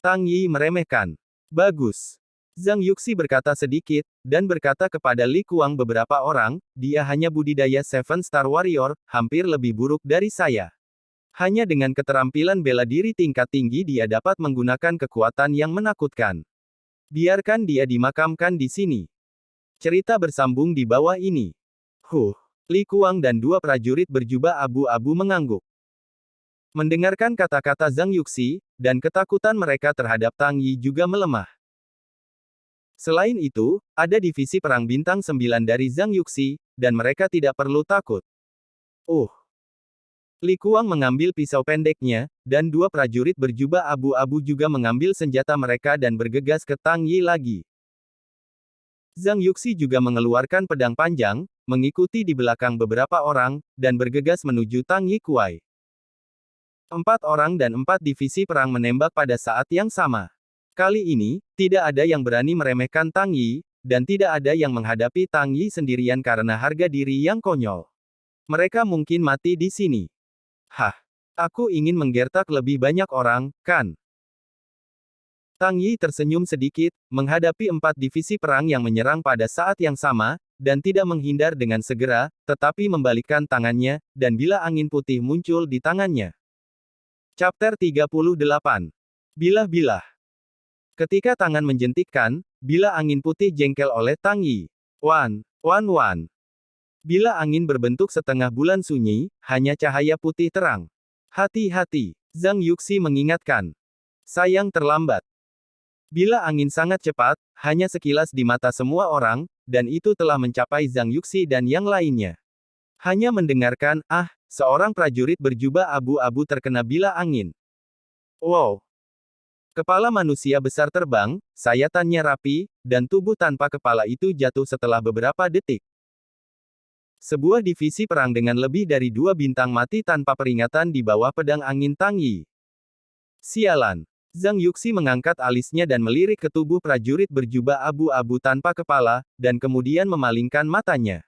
Tang Yi meremehkan. Bagus. Zhang Yuxi berkata sedikit, dan berkata kepada Li Kuang beberapa orang, dia hanya budidaya Seven Star Warrior, hampir lebih buruk dari saya. Hanya dengan keterampilan bela diri tingkat tinggi dia dapat menggunakan kekuatan yang menakutkan. Biarkan dia dimakamkan di sini. Cerita bersambung di bawah ini. Li Kuang dan 2 prajurit berjubah abu-abu mengangguk. Mendengarkan kata-kata Zhang Yuxi, dan ketakutan mereka terhadap Tang Yi juga melemah. Selain itu, ada divisi perang bintang 9 dari Zhang Yuxi, dan mereka tidak perlu takut. Li Kuang mengambil pisau pendeknya, dan 2 prajurit berjubah abu-abu juga mengambil senjata mereka dan bergegas ke Tang Yi lagi. Zhang Yuxi juga mengeluarkan pedang panjang, mengikuti di belakang beberapa orang, dan bergegas menuju Tang Yi Kuai. 4 orang dan 4 divisi perang menembak pada saat yang sama. Kali ini, tidak ada yang berani meremehkan Tang Yi, dan tidak ada yang menghadapi Tang Yi sendirian karena harga diri yang konyol. Mereka mungkin mati di sini. Aku ingin menggertak lebih banyak orang, kan? Tang Yi tersenyum sedikit, menghadapi 4 divisi perang yang menyerang pada saat yang sama, dan tidak menghindar dengan segera, tetapi membalikkan tangannya, dan bila angin putih muncul di tangannya. Chapter 38. Bilah-bilah. Ketika tangan menjentikkan, bila angin putih jengkel oleh Tang Yi. Wan, wan wan. Bila angin berbentuk setengah bulan sunyi, hanya cahaya putih terang. Hati-hati, Zhang Yuxi mengingatkan. Sayang terlambat. Bila angin sangat cepat, hanya sekilas di mata semua orang, dan itu telah mencapai Zhang Yuxi dan yang lainnya. Hanya mendengarkan, seorang prajurit berjubah abu-abu terkena bila angin. Wow! Kepala manusia besar terbang, sayatannya rapi, dan tubuh tanpa kepala itu jatuh setelah beberapa detik. Sebuah divisi perang dengan lebih dari 2 bintang mati tanpa peringatan di bawah pedang angin Tang Yi. Sialan! Zhang Yuxi mengangkat alisnya dan melirik ke tubuh prajurit berjubah abu-abu tanpa kepala, dan kemudian memalingkan matanya.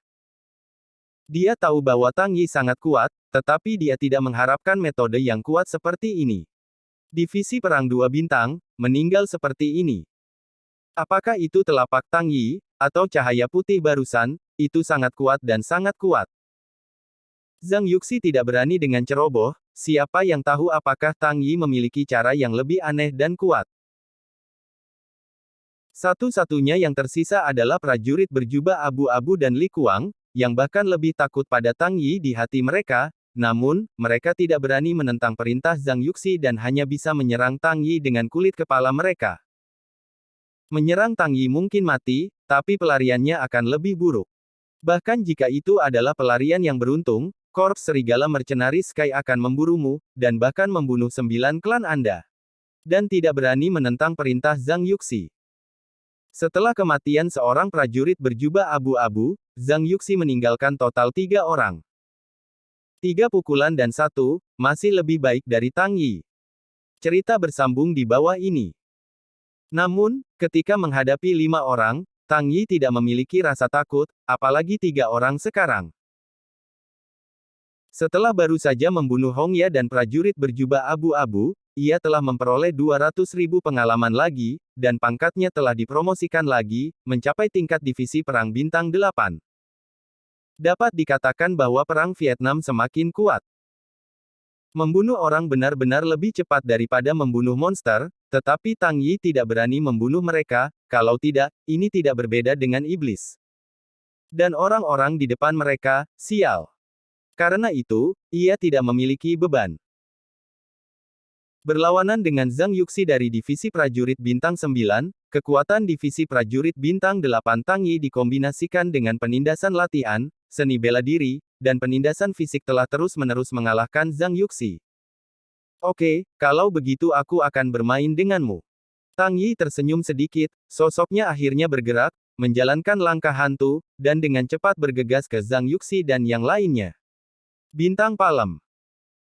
Dia tahu bahwa Tang Yi sangat kuat, tetapi dia tidak mengharapkan metode yang kuat seperti ini. Divisi perang 2 bintang, meninggal seperti ini. Apakah itu telapak Tang Yi, atau cahaya putih barusan, itu sangat kuat dan sangat kuat. Zhang Yuxi tidak berani dengan ceroboh, siapa yang tahu apakah Tang Yi memiliki cara yang lebih aneh dan kuat. Satu-satunya yang tersisa adalah prajurit berjubah abu-abu dan Li Kuang, yang bahkan lebih takut pada Tang Yi di hati mereka, namun, mereka tidak berani menentang perintah Zhang Yuxi dan hanya bisa menyerang Tang Yi dengan kulit kepala mereka. Menyerang Tang Yi mungkin mati, tapi pelariannya akan lebih buruk. Bahkan jika itu adalah pelarian yang beruntung, Korps Serigala Mercenaris Sky akan memburumu, dan bahkan membunuh 9 klan Anda. Dan tidak berani menentang perintah Zhang Yuxi. Setelah kematian seorang prajurit berjubah abu-abu, Zhang Yuxi meninggalkan total 3 orang. 3 pukulan dan 1, masih lebih baik dari Tang Yi. Cerita bersambung di bawah ini. Namun, ketika menghadapi 5 orang, Tang Yi tidak memiliki rasa takut, apalagi 3 orang sekarang. Setelah baru saja membunuh Hong Ya dan prajurit berjubah abu-abu, ia telah memperoleh 200.000 pengalaman lagi, dan pangkatnya telah dipromosikan lagi, mencapai tingkat divisi perang bintang 8. Dapat dikatakan bahwa perang Vietnam semakin kuat. Membunuh orang benar-benar lebih cepat daripada membunuh monster, tetapi Tang Yi tidak berani membunuh mereka, kalau tidak, ini tidak berbeda dengan iblis. Dan orang-orang di depan mereka, sial. Karena itu, ia tidak memiliki beban. Berlawanan dengan Zhang Yuxi dari divisi prajurit bintang 9, kekuatan divisi prajurit bintang 8 Tang Yi dikombinasikan dengan penindasan latihan, seni bela diri, dan penindasan fisik telah terus-menerus mengalahkan Zhang Yuxi. Oke, kalau begitu aku akan bermain denganmu. Tang Yi tersenyum sedikit, sosoknya akhirnya bergerak, menjalankan langkah hantu, dan dengan cepat bergegas ke Zhang Yuxi dan yang lainnya. Bintang Palem.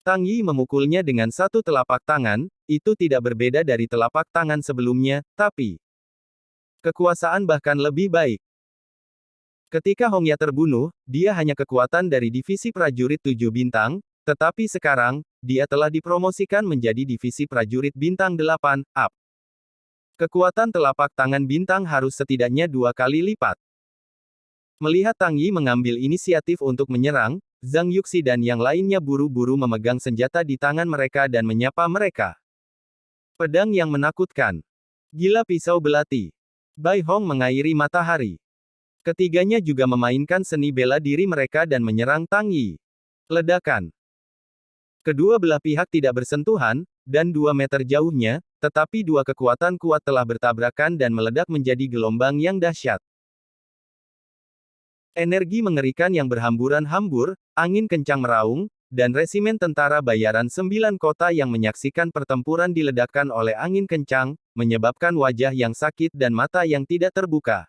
Tang Yi memukulnya dengan satu telapak tangan, itu tidak berbeda dari telapak tangan sebelumnya, tapi kekuasaan bahkan lebih baik. Ketika Hong Ya terbunuh, dia hanya kekuatan dari divisi prajurit 7 bintang, tetapi sekarang, dia telah dipromosikan menjadi divisi prajurit bintang 8, up. Kekuatan telapak tangan bintang harus setidaknya 2 kali lipat. Melihat Tang Yi mengambil inisiatif untuk menyerang, Zhang Yuxi dan yang lainnya buru-buru memegang senjata di tangan mereka dan menyapa mereka. Pedang yang menakutkan. Gila pisau belati. Bai Hong mengairi matahari. Ketiganya juga memainkan seni bela diri mereka dan menyerang Tang Yi. Ledakan. Kedua belah pihak tidak bersentuhan, dan 2 meter jauhnya, tetapi 2 kekuatan kuat telah bertabrakan dan meledak menjadi gelombang yang dahsyat. Energi mengerikan yang berhamburan hambur, angin kencang meraung, dan resimen tentara bayaran 9 kota yang menyaksikan pertempuran diledakkan oleh angin kencang, menyebabkan wajah yang sakit dan mata yang tidak terbuka.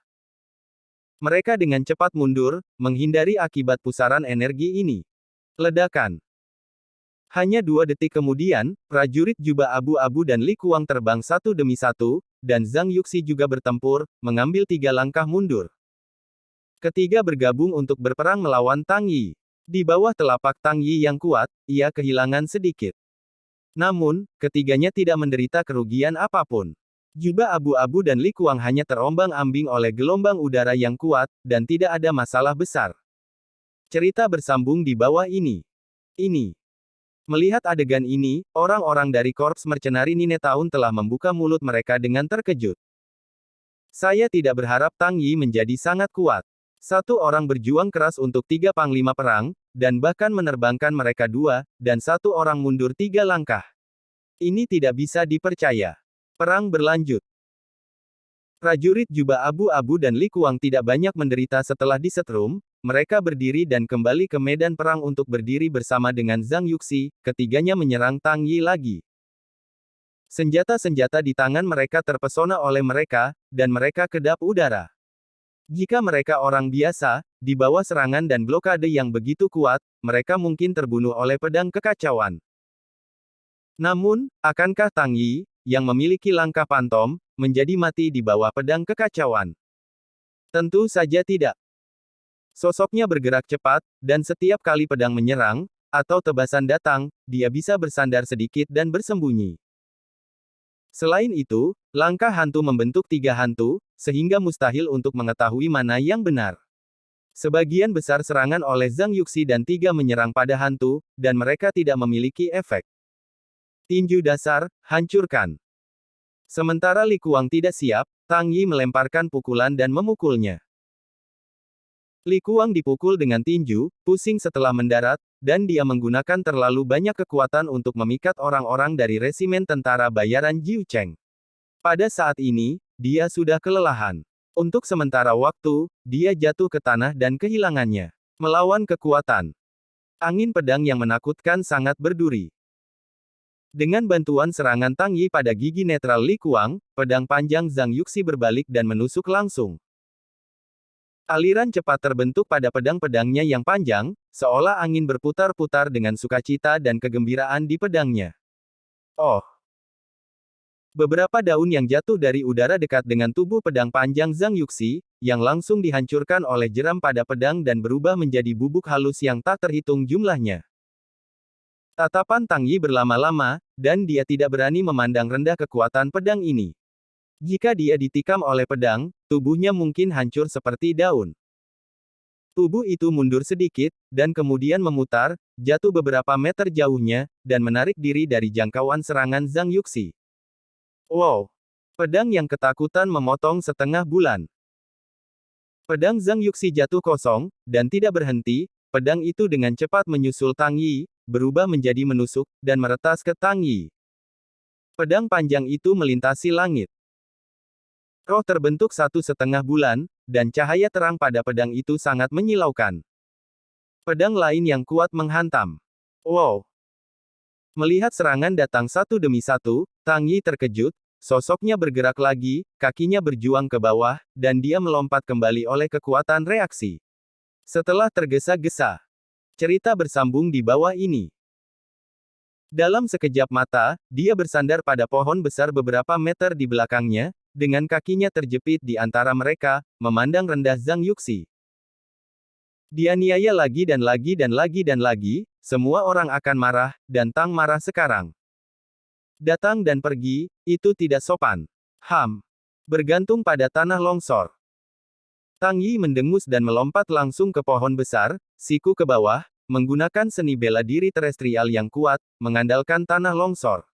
Mereka dengan cepat mundur, menghindari akibat pusaran energi ini. Ledakan. Hanya 2 detik kemudian, prajurit jubah abu-abu dan Li Kuang terbang satu demi satu, dan Zhang Yuxi juga bertempur, mengambil 3 langkah mundur. Ketiga bergabung untuk berperang melawan Tang Yi. Di bawah telapak Tang Yi yang kuat, ia kehilangan sedikit. Namun, ketiganya tidak menderita kerugian apapun. Jubah abu-abu dan Li Kuang hanya terombang-ambing oleh gelombang udara yang kuat, dan tidak ada masalah besar. Cerita bersambung di bawah ini. Melihat adegan ini, orang-orang dari Korps Mercenari Nine Tahun telah membuka mulut mereka dengan terkejut. Saya tidak berharap Tang Yi menjadi sangat kuat. Satu orang berjuang keras untuk 3 panglima perang, dan bahkan menerbangkan mereka 2, dan satu orang mundur 3 langkah. Ini tidak bisa dipercaya. Perang berlanjut. Prajurit jubah abu-abu dan Li Kuang tidak banyak menderita setelah disetrum, mereka berdiri dan kembali ke medan perang untuk berdiri bersama dengan Zhang Yuxi, ketiganya menyerang Tang Yi lagi. Senjata-senjata di tangan mereka terpesona oleh mereka, dan mereka kedap udara. Jika mereka orang biasa, di bawah serangan dan blokade yang begitu kuat, mereka mungkin terbunuh oleh pedang kekacauan. Namun, akankah Tang Yi, yang memiliki langkah pantom, menjadi mati di bawah pedang kekacauan? Tentu saja tidak. Sosoknya bergerak cepat, dan setiap kali pedang menyerang, atau tebasan datang, dia bisa bersandar sedikit dan bersembunyi. Selain itu, langkah hantu membentuk 3 hantu, sehingga mustahil untuk mengetahui mana yang benar. Sebagian besar serangan oleh Zhang Yuxi dan 3 menyerang pada hantu, dan mereka tidak memiliki efek. Tinju dasar, hancurkan. Sementara Li Kuang tidak siap, Tang Yi melemparkan pukulan dan memukulnya. Li Kuang dipukul dengan tinju, pusing setelah mendarat, dan dia menggunakan terlalu banyak kekuatan untuk memikat orang-orang dari resimen tentara bayaran Jiu Cheng. Pada saat ini, dia sudah kelelahan. Untuk sementara waktu, dia jatuh ke tanah dan kehilangannya. Melawan kekuatan. Angin pedang yang menakutkan sangat berduri. Dengan bantuan serangan Tang Yi pada gigi netral Li Kuang, pedang panjang Zhang Yuxi berbalik dan menusuk langsung. Aliran cepat terbentuk pada pedang-pedangnya yang panjang, seolah angin berputar-putar dengan sukacita dan kegembiraan di pedangnya. Oh! Beberapa daun yang jatuh dari udara dekat dengan tubuh pedang panjang Zhang Yuxi, yang langsung dihancurkan oleh jeram pada pedang dan berubah menjadi bubuk halus yang tak terhitung jumlahnya. Tatapan Tang Yi berlama-lama, dan dia tidak berani memandang rendah kekuatan pedang ini. Jika dia ditikam oleh pedang, tubuhnya mungkin hancur seperti daun. Tubuh itu mundur sedikit, dan kemudian memutar, jatuh beberapa meter jauhnya, dan menarik diri dari jangkauan serangan Zhang Yuxi. Wow! Pedang yang ketakutan memotong setengah bulan. Pedang Zhang Yuxi jatuh kosong, dan tidak berhenti, pedang itu dengan cepat menyusul Tang Yi, berubah menjadi menusuk, dan meretas ke Tang Yi. Pedang panjang itu melintasi langit. Roh terbentuk 1,5 bulan, dan cahaya terang pada pedang itu sangat menyilaukan. Pedang lain yang kuat menghantam. Wow! Melihat serangan datang satu demi satu, Tang Yi terkejut, sosoknya bergerak lagi, kakinya berjuang ke bawah, dan dia melompat kembali oleh kekuatan reaksi. Setelah tergesa-gesa, cerita bersambung di bawah ini. Dalam sekejap mata, dia bersandar pada pohon besar beberapa meter di belakangnya, dengan kakinya terjepit di antara mereka, memandang rendah Zhang Yuxi. Dianiaya lagi dan lagi dan lagi dan lagi, semua orang akan marah, dan Tang marah sekarang. Datang dan pergi, itu tidak sopan. Bergantung pada tanah longsor. Tang Yi mendengus dan melompat langsung ke pohon besar, siku ke bawah, menggunakan seni bela diri terestrial yang kuat, mengandalkan tanah longsor.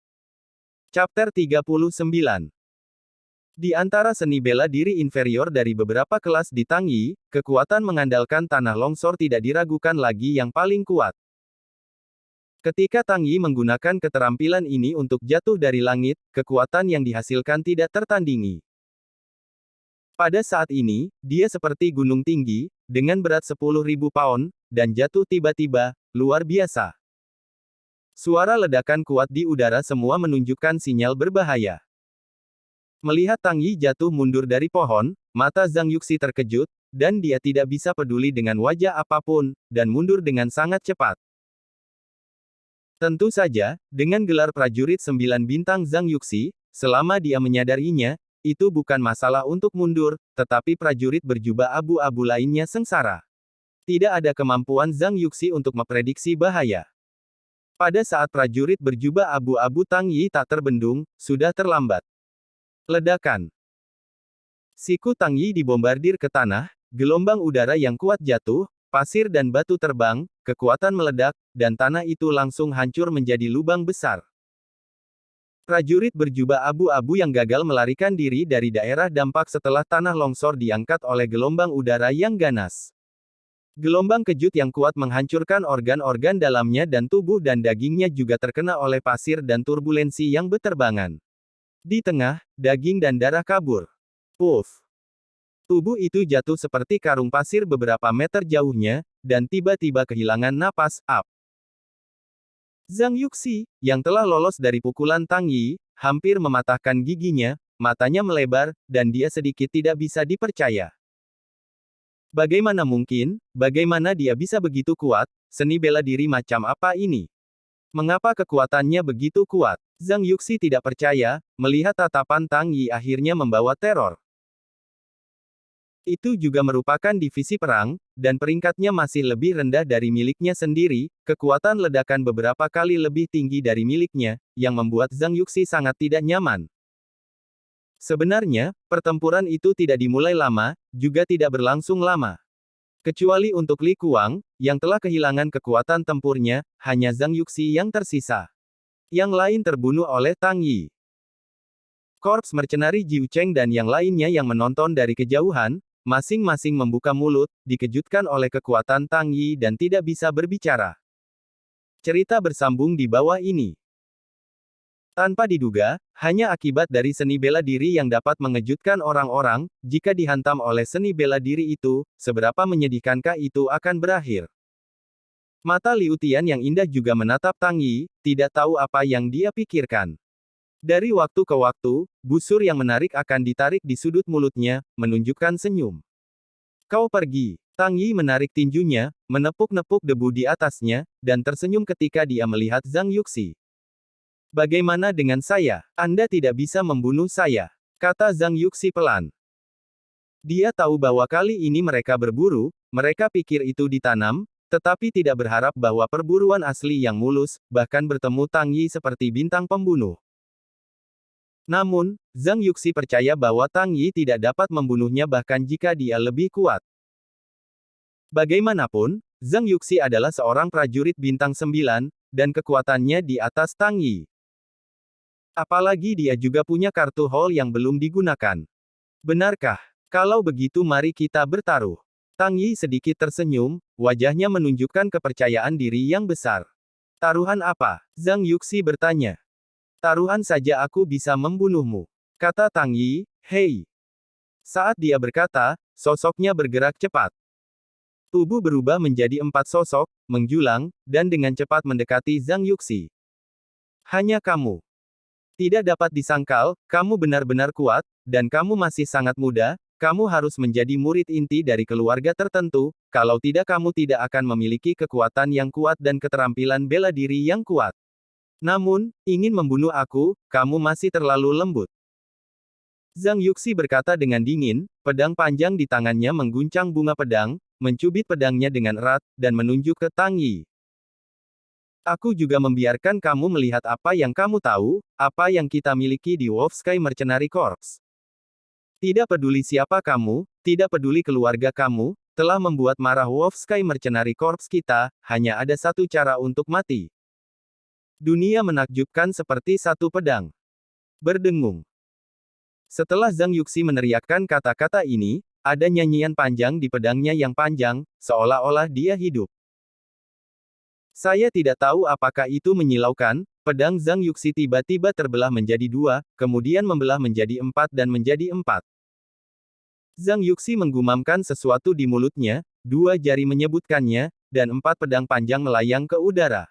Chapter 39. Di antara seni bela diri inferior dari beberapa kelas di Tang Yi, kekuatan mengandalkan tanah longsor tidak diragukan lagi yang paling kuat. Ketika Tang Yi menggunakan keterampilan ini untuk jatuh dari langit, kekuatan yang dihasilkan tidak tertandingi. Pada saat ini, dia seperti gunung tinggi, dengan berat 10.000 pound, dan jatuh tiba-tiba, luar biasa. Suara ledakan kuat di udara semua menunjukkan sinyal berbahaya. Melihat Tang Yi jatuh mundur dari pohon, mata Zhang Yuxi terkejut, dan dia tidak bisa peduli dengan wajah apapun, dan mundur dengan sangat cepat. Tentu saja, dengan gelar prajurit 9 bintang Zhang Yuxi, selama dia menyadarinya, itu bukan masalah untuk mundur, tetapi prajurit berjubah abu-abu lainnya sengsara. Tidak ada kemampuan Zhang Yuxi untuk memprediksi bahaya. Pada saat prajurit berjubah abu-abu Tang Yi tak terbendung, sudah terlambat. Ledakan. Siku Tang Yi dibombardir ke tanah, gelombang udara yang kuat jatuh, pasir dan batu terbang, kekuatan meledak, dan tanah itu langsung hancur menjadi lubang besar. Prajurit berjubah abu-abu yang gagal melarikan diri dari daerah dampak setelah tanah longsor diangkat oleh gelombang udara yang ganas. Gelombang kejut yang kuat menghancurkan organ-organ dalamnya dan tubuh dan dagingnya juga terkena oleh pasir dan turbulensi yang beterbangan. Di tengah, daging dan darah kabur. Puff! Tubuh itu jatuh seperti karung pasir beberapa meter jauhnya, dan tiba-tiba kehilangan napas. Zhang Yuxi, yang telah lolos dari pukulan Tang Yi, hampir mematahkan giginya, matanya melebar, dan dia sedikit tidak bisa dipercaya. Bagaimana mungkin, bagaimana dia bisa begitu kuat, seni bela diri macam apa ini? Mengapa kekuatannya begitu kuat? Zhang Yuxi tidak percaya, melihat tatapan Tang Yi akhirnya membawa teror. Itu juga merupakan divisi perang, dan peringkatnya masih lebih rendah dari miliknya sendiri, kekuatan ledakan beberapa kali lebih tinggi dari miliknya, yang membuat Zhang Yuxi sangat tidak nyaman. Sebenarnya, pertempuran itu tidak dimulai lama, juga tidak berlangsung lama. Kecuali untuk Li Kuang, yang telah kehilangan kekuatan tempurnya, hanya Zhang Yuxi yang tersisa. Yang lain terbunuh oleh Tang Yi. Korps mercenari Jiu Cheng dan yang lainnya yang menonton dari kejauhan, masing-masing membuka mulut, dikejutkan oleh kekuatan Tang Yi dan tidak bisa berbicara. Cerita bersambung di bawah ini. Tanpa diduga, hanya akibat dari seni bela diri yang dapat mengejutkan orang-orang, jika dihantam oleh seni bela diri itu, seberapa menyedihkankah itu akan berakhir. Mata Liu Tian yang indah juga menatap Tang Yi, tidak tahu apa yang dia pikirkan. Dari waktu ke waktu, busur yang menarik akan ditarik di sudut mulutnya, menunjukkan senyum. Kau pergi. Tang Yi menarik tinjunya, menepuk-nepuk debu di atasnya, dan tersenyum ketika dia melihat Zhang Yuxi. Bagaimana dengan saya? Anda tidak bisa membunuh saya, kata Zhang Yuxi pelan. Dia tahu bahwa kali ini mereka berburu, mereka pikir itu ditanam, tetapi tidak berharap bahwa perburuan asli yang mulus, bahkan bertemu Tang Yi seperti bintang pembunuh. Namun, Zhang Yuxi percaya bahwa Tang Yi tidak dapat membunuhnya bahkan jika dia lebih kuat. Bagaimanapun, Zhang Yuxi adalah seorang prajurit bintang 9, dan kekuatannya di atas Tang Yi. Apalagi dia juga punya kartu Hall yang belum digunakan. Benarkah? Kalau begitu mari kita bertaruh. Tang Yi sedikit tersenyum, wajahnya menunjukkan kepercayaan diri yang besar. Taruhan apa? Zhang Yuxi bertanya. Taruhan saja aku bisa membunuhmu, kata Tang Yi. Hei. Saat dia berkata, sosoknya bergerak cepat. Tubuh berubah menjadi 4 sosok, menjulang, dan dengan cepat mendekati Zhang Yuxi. Hanya kamu. Tidak dapat disangkal, kamu benar-benar kuat, dan kamu masih sangat muda, kamu harus menjadi murid inti dari keluarga tertentu, kalau tidak kamu tidak akan memiliki kekuatan yang kuat dan keterampilan bela diri yang kuat. Namun, ingin membunuh aku, kamu masih terlalu lembut. Zhang Yuxi berkata dengan dingin, pedang panjang di tangannya mengguncang bunga pedang, mencubit pedangnya dengan erat, dan menunjuk ke Tang Yi. Aku juga membiarkan kamu melihat apa yang kamu tahu, apa yang kita miliki di Wolf Sky Mercenary Corps. Tidak peduli siapa kamu, tidak peduli keluarga kamu, telah membuat marah Wolf Sky Mercenary Corps kita, hanya ada satu cara untuk mati. Dunia menakjubkan seperti satu pedang. Berdengung. Setelah Zhang Yuxi meneriakkan kata-kata ini, ada nyanyian panjang di pedangnya yang panjang, seolah-olah dia hidup. Saya tidak tahu apakah itu menyilaukan, pedang Zhang Yuxi tiba-tiba terbelah menjadi 2, kemudian membelah menjadi 4 dan menjadi 4. Zhang Yuxi menggumamkan sesuatu di mulutnya, 2 jari menyebutkannya, dan 4 pedang panjang melayang ke udara.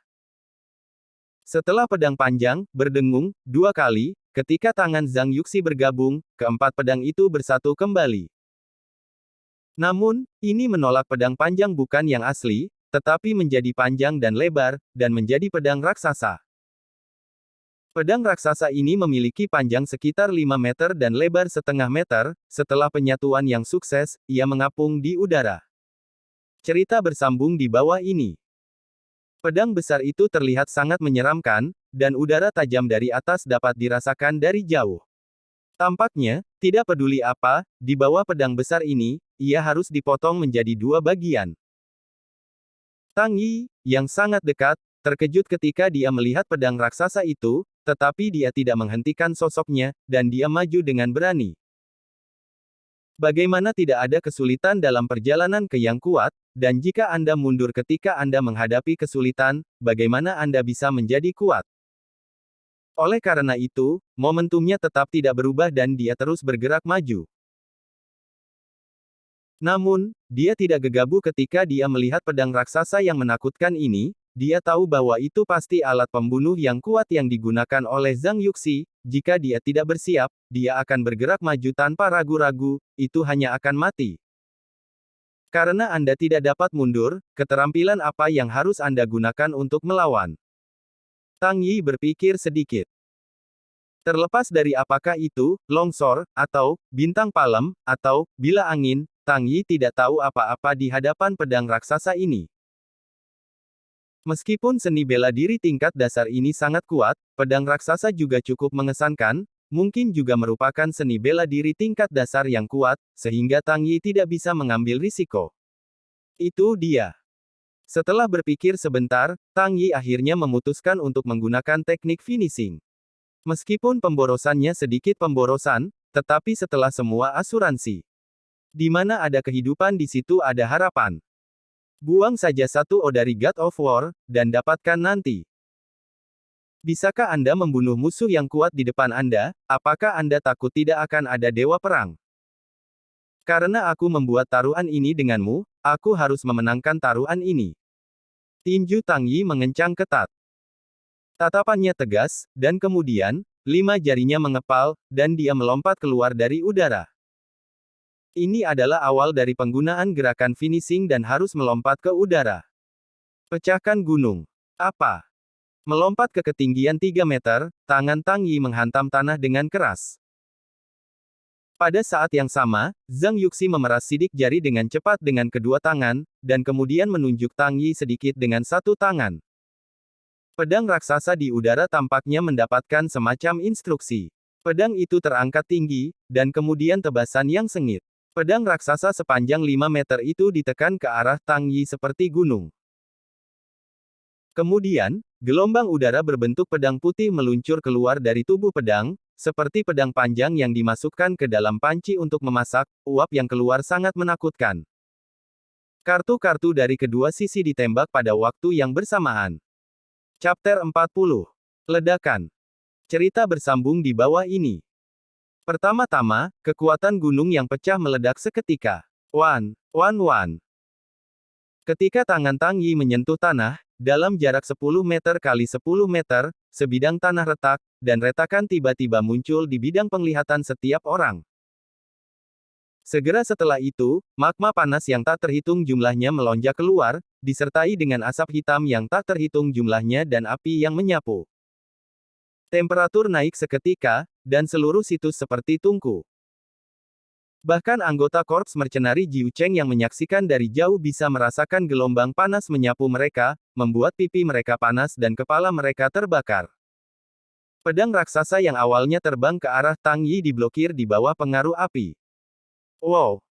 Setelah pedang panjang, berdengung, 2 kali, ketika tangan Zhang Yuxi bergabung, keempat pedang itu bersatu kembali. Namun, ini menolak pedang panjang bukan yang asli, tetapi menjadi panjang dan lebar, dan menjadi pedang raksasa. Pedang raksasa ini memiliki panjang sekitar 5 meter dan lebar setengah meter, setelah penyatuan yang sukses, ia mengapung di udara. Cerita bersambung di bawah ini. Pedang besar itu terlihat sangat menyeramkan, dan udara tajam dari atas dapat dirasakan dari jauh. Tampaknya, tidak peduli apa, di bawah pedang besar ini, ia harus dipotong menjadi 2 bagian. Tang Yi, yang sangat dekat, terkejut ketika dia melihat pedang raksasa itu, tetapi dia tidak menghentikan sosoknya, dan dia maju dengan berani. Bagaimana tidak ada kesulitan dalam perjalanan ke yang kuat, dan jika Anda mundur ketika Anda menghadapi kesulitan, bagaimana Anda bisa menjadi kuat? Oleh karena itu, momentumnya tetap tidak berubah dan dia terus bergerak maju. Namun, dia tidak gegabah ketika dia melihat pedang raksasa yang menakutkan ini. Dia tahu bahwa itu pasti alat pembunuh yang kuat yang digunakan oleh Zhang Yuxi. Jika dia tidak bersiap, dia akan bergerak maju tanpa ragu-ragu, itu hanya akan mati. Karena Anda tidak dapat mundur, keterampilan apa yang harus Anda gunakan untuk melawan? Tang Yi berpikir sedikit. Terlepas dari apakah itu, longsor, atau, bintang palem, atau, bila angin, Tang Yi tidak tahu apa-apa di hadapan pedang raksasa ini. Meskipun seni bela diri tingkat dasar ini sangat kuat, pedang raksasa juga cukup mengesankan, mungkin juga merupakan seni bela diri tingkat dasar yang kuat, sehingga Tang Yi tidak bisa mengambil risiko. Itu dia. Setelah berpikir sebentar, Tang Yi akhirnya memutuskan untuk menggunakan teknik finishing. Meskipun pemborosannya sedikit pemborosan, tetapi setelah semua asuransi. Di mana ada kehidupan di situ ada harapan. Buang saja satu O dari God of War, dan dapatkan nanti. Bisakah Anda membunuh musuh yang kuat di depan Anda? Apakah Anda takut tidak akan ada dewa perang? Karena aku membuat taruhan ini denganmu, aku harus memenangkan taruhan ini. Tinju Tang Yi mengencang ketat. Tatapannya tegas, dan kemudian, 5 jarinya mengepal, dan dia melompat keluar dari udara. Ini adalah awal dari penggunaan gerakan finishing dan harus melompat ke udara. Pecahkan gunung. Apa? Melompat ke ketinggian 3 meter, tangan Tang Yi menghantam tanah dengan keras. Pada saat yang sama, Zhang Yuxi memeras sidik jari dengan cepat dengan kedua tangan, dan kemudian menunjuk Tang Yi sedikit dengan satu tangan. Pedang raksasa di udara tampaknya mendapatkan semacam instruksi. Pedang itu terangkat tinggi, dan kemudian tebasan yang sengit. Pedang raksasa sepanjang 5 meter itu ditekan ke arah Tang Yi seperti gunung. Kemudian, gelombang udara berbentuk pedang putih meluncur keluar dari tubuh pedang, seperti pedang panjang yang dimasukkan ke dalam panci untuk memasak, uap yang keluar sangat menakutkan. Kartu-kartu dari kedua sisi ditembak pada waktu yang bersamaan. Chapter 40. Ledakan. Cerita bersambung di bawah ini. Pertama-tama, kekuatan gunung yang pecah meledak seketika. Wan. Ketika tangan Tang Yi menyentuh tanah, dalam jarak 10 meter kali 10 meter, sebidang tanah retak, dan retakan tiba-tiba muncul di bidang penglihatan setiap orang. Segera setelah itu, magma panas yang tak terhitung jumlahnya melonjak keluar, disertai dengan asap hitam yang tak terhitung jumlahnya dan api yang menyapu. Temperatur naik seketika, dan seluruh situs seperti tungku. Bahkan anggota Korps Mercenari Jiu Cheng yang menyaksikan dari jauh bisa merasakan gelombang panas menyapu mereka, membuat pipi mereka panas dan kepala mereka terbakar. Pedang raksasa yang awalnya terbang ke arah Tang Yi diblokir di bawah pengaruh api. Wow!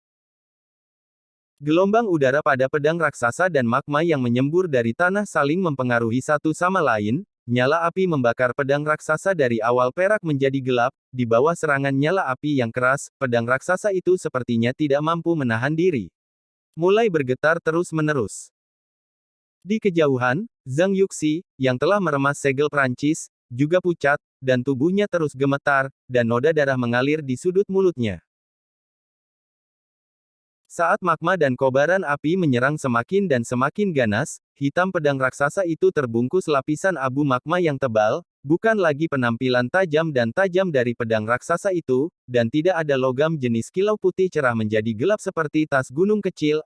Gelombang udara pada pedang raksasa dan magma yang menyembur dari tanah saling mempengaruhi satu sama lain. Nyala api membakar pedang raksasa dari awal perak menjadi gelap, di bawah serangan nyala api yang keras, pedang raksasa itu sepertinya tidak mampu menahan diri. Mulai bergetar terus-menerus. Di kejauhan, Zhang Yuxi, yang telah meremas segel Prancis, juga pucat, dan tubuhnya terus gemetar, dan noda darah mengalir di sudut mulutnya. Saat magma dan kobaran api menyerang semakin dan semakin ganas, hitam pedang raksasa itu terbungkus lapisan abu magma yang tebal, bukan lagi penampilan tajam dan tajam dari pedang raksasa itu, dan tidak ada logam jenis kilau putih cerah menjadi gelap seperti tas gunung kecil,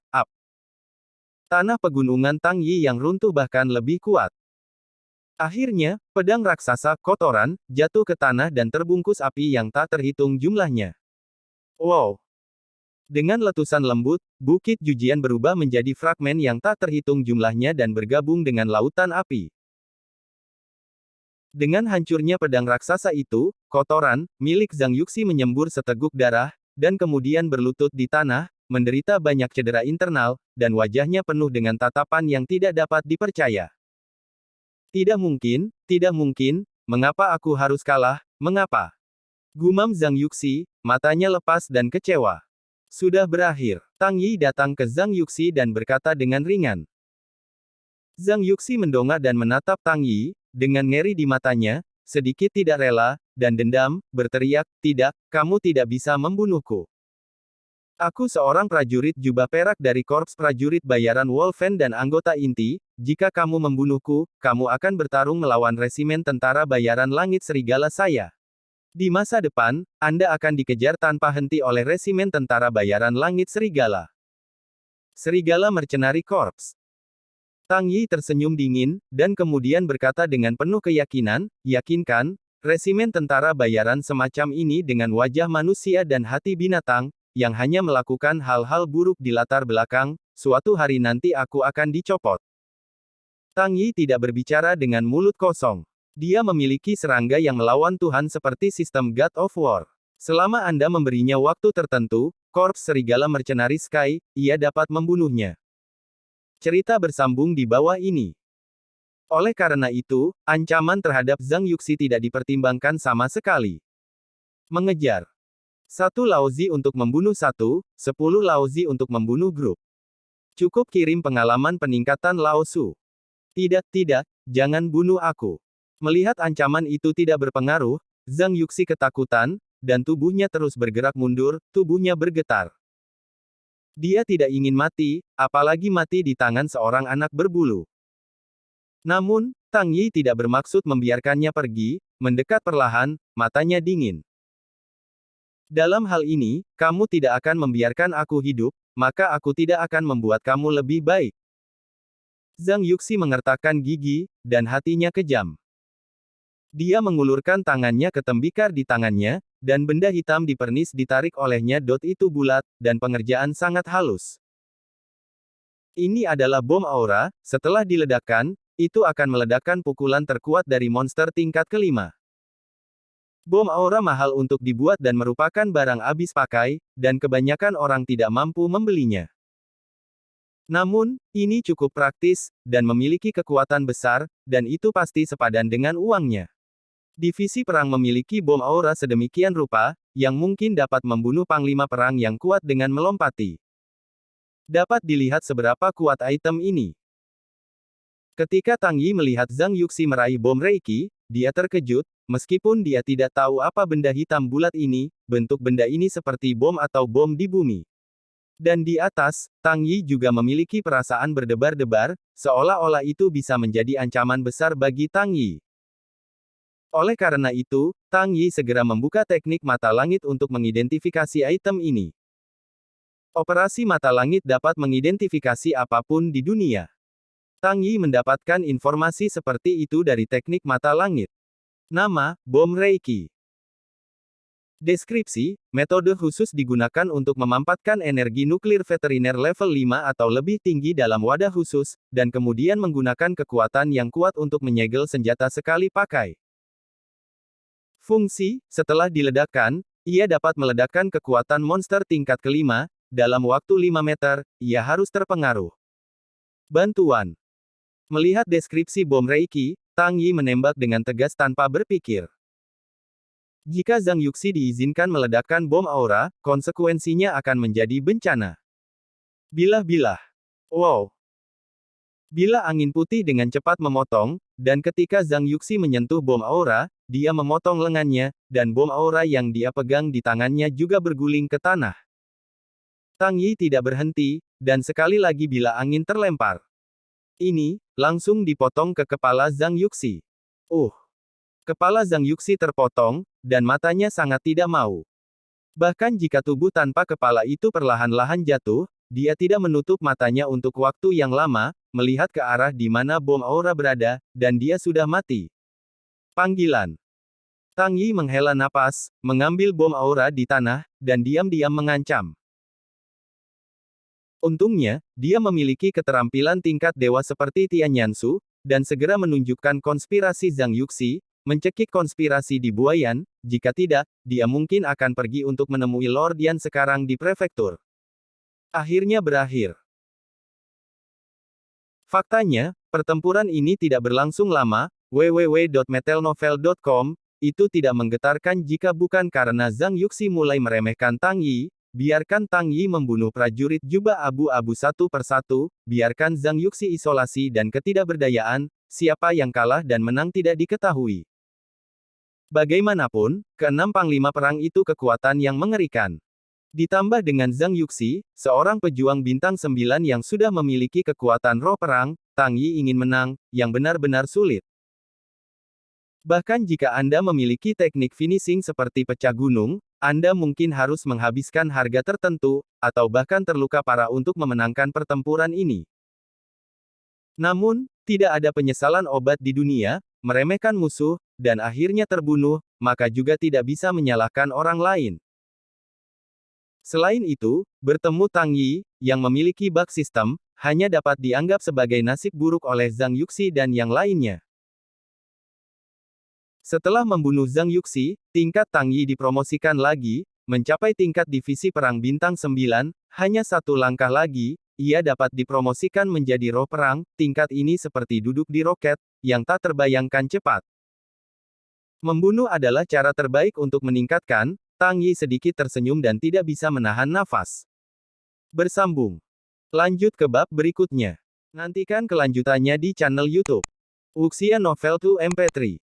tanah pegunungan Tang Yi yang runtuh bahkan lebih kuat. Akhirnya, pedang raksasa, kotoran, jatuh ke tanah dan terbungkus api yang tak terhitung jumlahnya. Wow! Dengan letusan lembut, Bukit Jujian berubah menjadi fragmen yang tak terhitung jumlahnya dan bergabung dengan lautan api. Dengan hancurnya pedang raksasa itu, kotoran, milik Zhang Yuxi menyembur seteguk darah, dan kemudian berlutut di tanah, menderita banyak cedera internal, dan wajahnya penuh dengan tatapan yang tidak dapat dipercaya. Tidak mungkin, mengapa aku harus kalah, mengapa? Gumam Zhang Yuxi, matanya lepas dan kecewa. Sudah berakhir. Tang Yi datang ke Zhang Yuxi dan berkata dengan ringan. Zhang Yuxi mendongak dan menatap Tang Yi, dengan ngeri di matanya, sedikit tidak rela, dan dendam, berteriak, tidak, kamu tidak bisa membunuhku. Aku seorang prajurit jubah perak dari Korps Prajurit Bayaran Wolfen dan anggota inti, jika kamu membunuhku, kamu akan bertarung melawan resimen tentara bayaran langit serigala saya. Di masa depan, Anda akan dikejar tanpa henti oleh resimen tentara bayaran langit serigala. Serigala Mercenary Corps. Tang Yi tersenyum dingin, dan kemudian berkata dengan penuh keyakinan, yakinkan, resimen tentara bayaran semacam ini dengan wajah manusia dan hati binatang, yang hanya melakukan hal-hal buruk di latar belakang, suatu hari nanti aku akan dicopot. Tang Yi tidak berbicara dengan mulut kosong. Dia memiliki serangga yang melawan Tuhan seperti sistem God of War. Selama Anda memberinya waktu tertentu, Korps Serigala Mercenary Sky, ia dapat membunuhnya. Cerita bersambung di bawah ini. Oleh karena itu, ancaman terhadap Zhang Yuxi tidak dipertimbangkan sama sekali. Mengejar. 1 Laozi untuk membunuh 1, 10 Laozi untuk membunuh grup. Cukup kirim pengalaman peningkatan Laosu. Tidak, jangan bunuh aku. Melihat ancaman itu tidak berpengaruh, Zhang Yuxi ketakutan, dan tubuhnya terus bergerak mundur, tubuhnya bergetar. Dia tidak ingin mati, apalagi mati di tangan seorang anak berbulu. Namun, Tang Yi tidak bermaksud membiarkannya pergi, mendekat perlahan, matanya dingin. Dalam hal ini, kamu tidak akan membiarkan aku hidup, maka aku tidak akan membuat kamu lebih baik. Zhang Yuxi mengertakkan gigi, dan hatinya kejam. Dia mengulurkan tangannya ke tembikar di tangannya, dan benda hitam di pernis ditarik olehnya. Itu bulat, dan pengerjaan sangat halus. Ini adalah bom aura, setelah diledakkan, itu akan meledakkan pukulan terkuat dari monster tingkat kelima. Bom aura mahal untuk dibuat dan merupakan barang habis pakai, dan kebanyakan orang tidak mampu membelinya. Namun, ini cukup praktis, dan memiliki kekuatan besar, dan itu pasti sepadan dengan uangnya. Divisi perang memiliki bom aura sedemikian rupa, yang mungkin dapat membunuh panglima perang yang kuat dengan melompati. Dapat dilihat seberapa kuat item ini. Ketika Tang Yi melihat Zhang Yuxi meraih bom Reiki, dia terkejut, meskipun dia tidak tahu apa benda hitam bulat ini, bentuk benda ini seperti bom atau bom di bumi. Dan di atas, Tang Yi juga memiliki perasaan berdebar-debar, seolah-olah itu bisa menjadi ancaman besar bagi Tang Yi. Oleh karena itu, Tang Yi segera membuka teknik mata langit untuk mengidentifikasi item ini. Operasi mata langit dapat mengidentifikasi apapun di dunia. Tang Yi mendapatkan informasi seperti itu dari teknik mata langit. Nama, bom Reiki. Deskripsi, metode khusus digunakan untuk memampatkan energi nuklir veteriner level 5 atau lebih tinggi dalam wadah khusus, dan kemudian menggunakan kekuatan yang kuat untuk menyegel senjata sekali pakai. Fungsi, setelah diledakkan, ia dapat meledakkan kekuatan monster tingkat kelima, dalam waktu 5 meter, ia harus terpengaruh. Bantuan. Melihat deskripsi bom Reiki, Tang Yi menembak dengan tegas tanpa berpikir. Jika Zhang Yuxi diizinkan meledakkan bom aura, konsekuensinya akan menjadi bencana. Bilah-bilah. Wow. Bila angin putih dengan cepat memotong, dan ketika Zhang Yuxi menyentuh bom aura, dia memotong lengannya, dan bom aura yang dia pegang di tangannya juga berguling ke tanah. Tang Yi tidak berhenti, dan sekali lagi bila angin terlempar. Ini, langsung dipotong ke kepala Zhang Yuxi. Kepala Zhang Yuxi terpotong, dan matanya sangat tidak mau. Bahkan jika tubuh tanpa kepala itu perlahan-lahan jatuh, dia tidak menutup matanya untuk waktu yang lama, melihat ke arah di mana bom aura berada, dan dia sudah mati. Panggilan. Tang Yi menghela napas, mengambil bom aura di tanah, dan diam-diam mengancam. Untungnya, dia memiliki keterampilan tingkat dewa seperti Tian Yansu, dan segera menunjukkan konspirasi Zhang Yuxi, mencekik konspirasi di Buayan, jika tidak, dia mungkin akan pergi untuk menemui Lord Yan sekarang di prefektur. Akhirnya berakhir. Faktanya, pertempuran ini tidak berlangsung lama, www.metelnovel.com, itu tidak menggetarkan jika bukan karena Zhang Yuxi mulai meremehkan Tang Yi. Biarkan Tang Yi membunuh prajurit jubah abu-abu satu persatu, biarkan Zhang Yuxi isolasi dan ketidakberdayaan, siapa yang kalah dan menang tidak diketahui. Bagaimanapun, keenam panglima perang itu kekuatan yang mengerikan. Ditambah dengan Zhang Yuxi, seorang pejuang bintang 9 yang sudah memiliki kekuatan roh perang, Tang Yi ingin menang, yang benar-benar sulit. Bahkan jika Anda memiliki teknik finishing seperti pecah gunung, Anda mungkin harus menghabiskan harga tertentu, atau bahkan terluka parah untuk memenangkan pertempuran ini. Namun, tidak ada penyesalan obat di dunia, meremehkan musuh, dan akhirnya terbunuh, maka juga tidak bisa menyalahkan orang lain. Selain itu, bertemu Tang Yi, yang memiliki bug sistem, hanya dapat dianggap sebagai nasib buruk oleh Zhang Yuxi dan yang lainnya. Setelah membunuh Zhang Yuxi, tingkat Tang Yi dipromosikan lagi, mencapai tingkat divisi perang bintang 9, hanya satu langkah lagi, ia dapat dipromosikan menjadi roh perang, tingkat ini seperti duduk di roket, yang tak terbayangkan cepat. Membunuh adalah cara terbaik untuk meningkatkan. Tang Yi sedikit tersenyum dan tidak bisa menahan nafas. Bersambung. Lanjut ke bab berikutnya. Nantikan kelanjutannya di channel YouTube Wuxia Novel 2 MP3.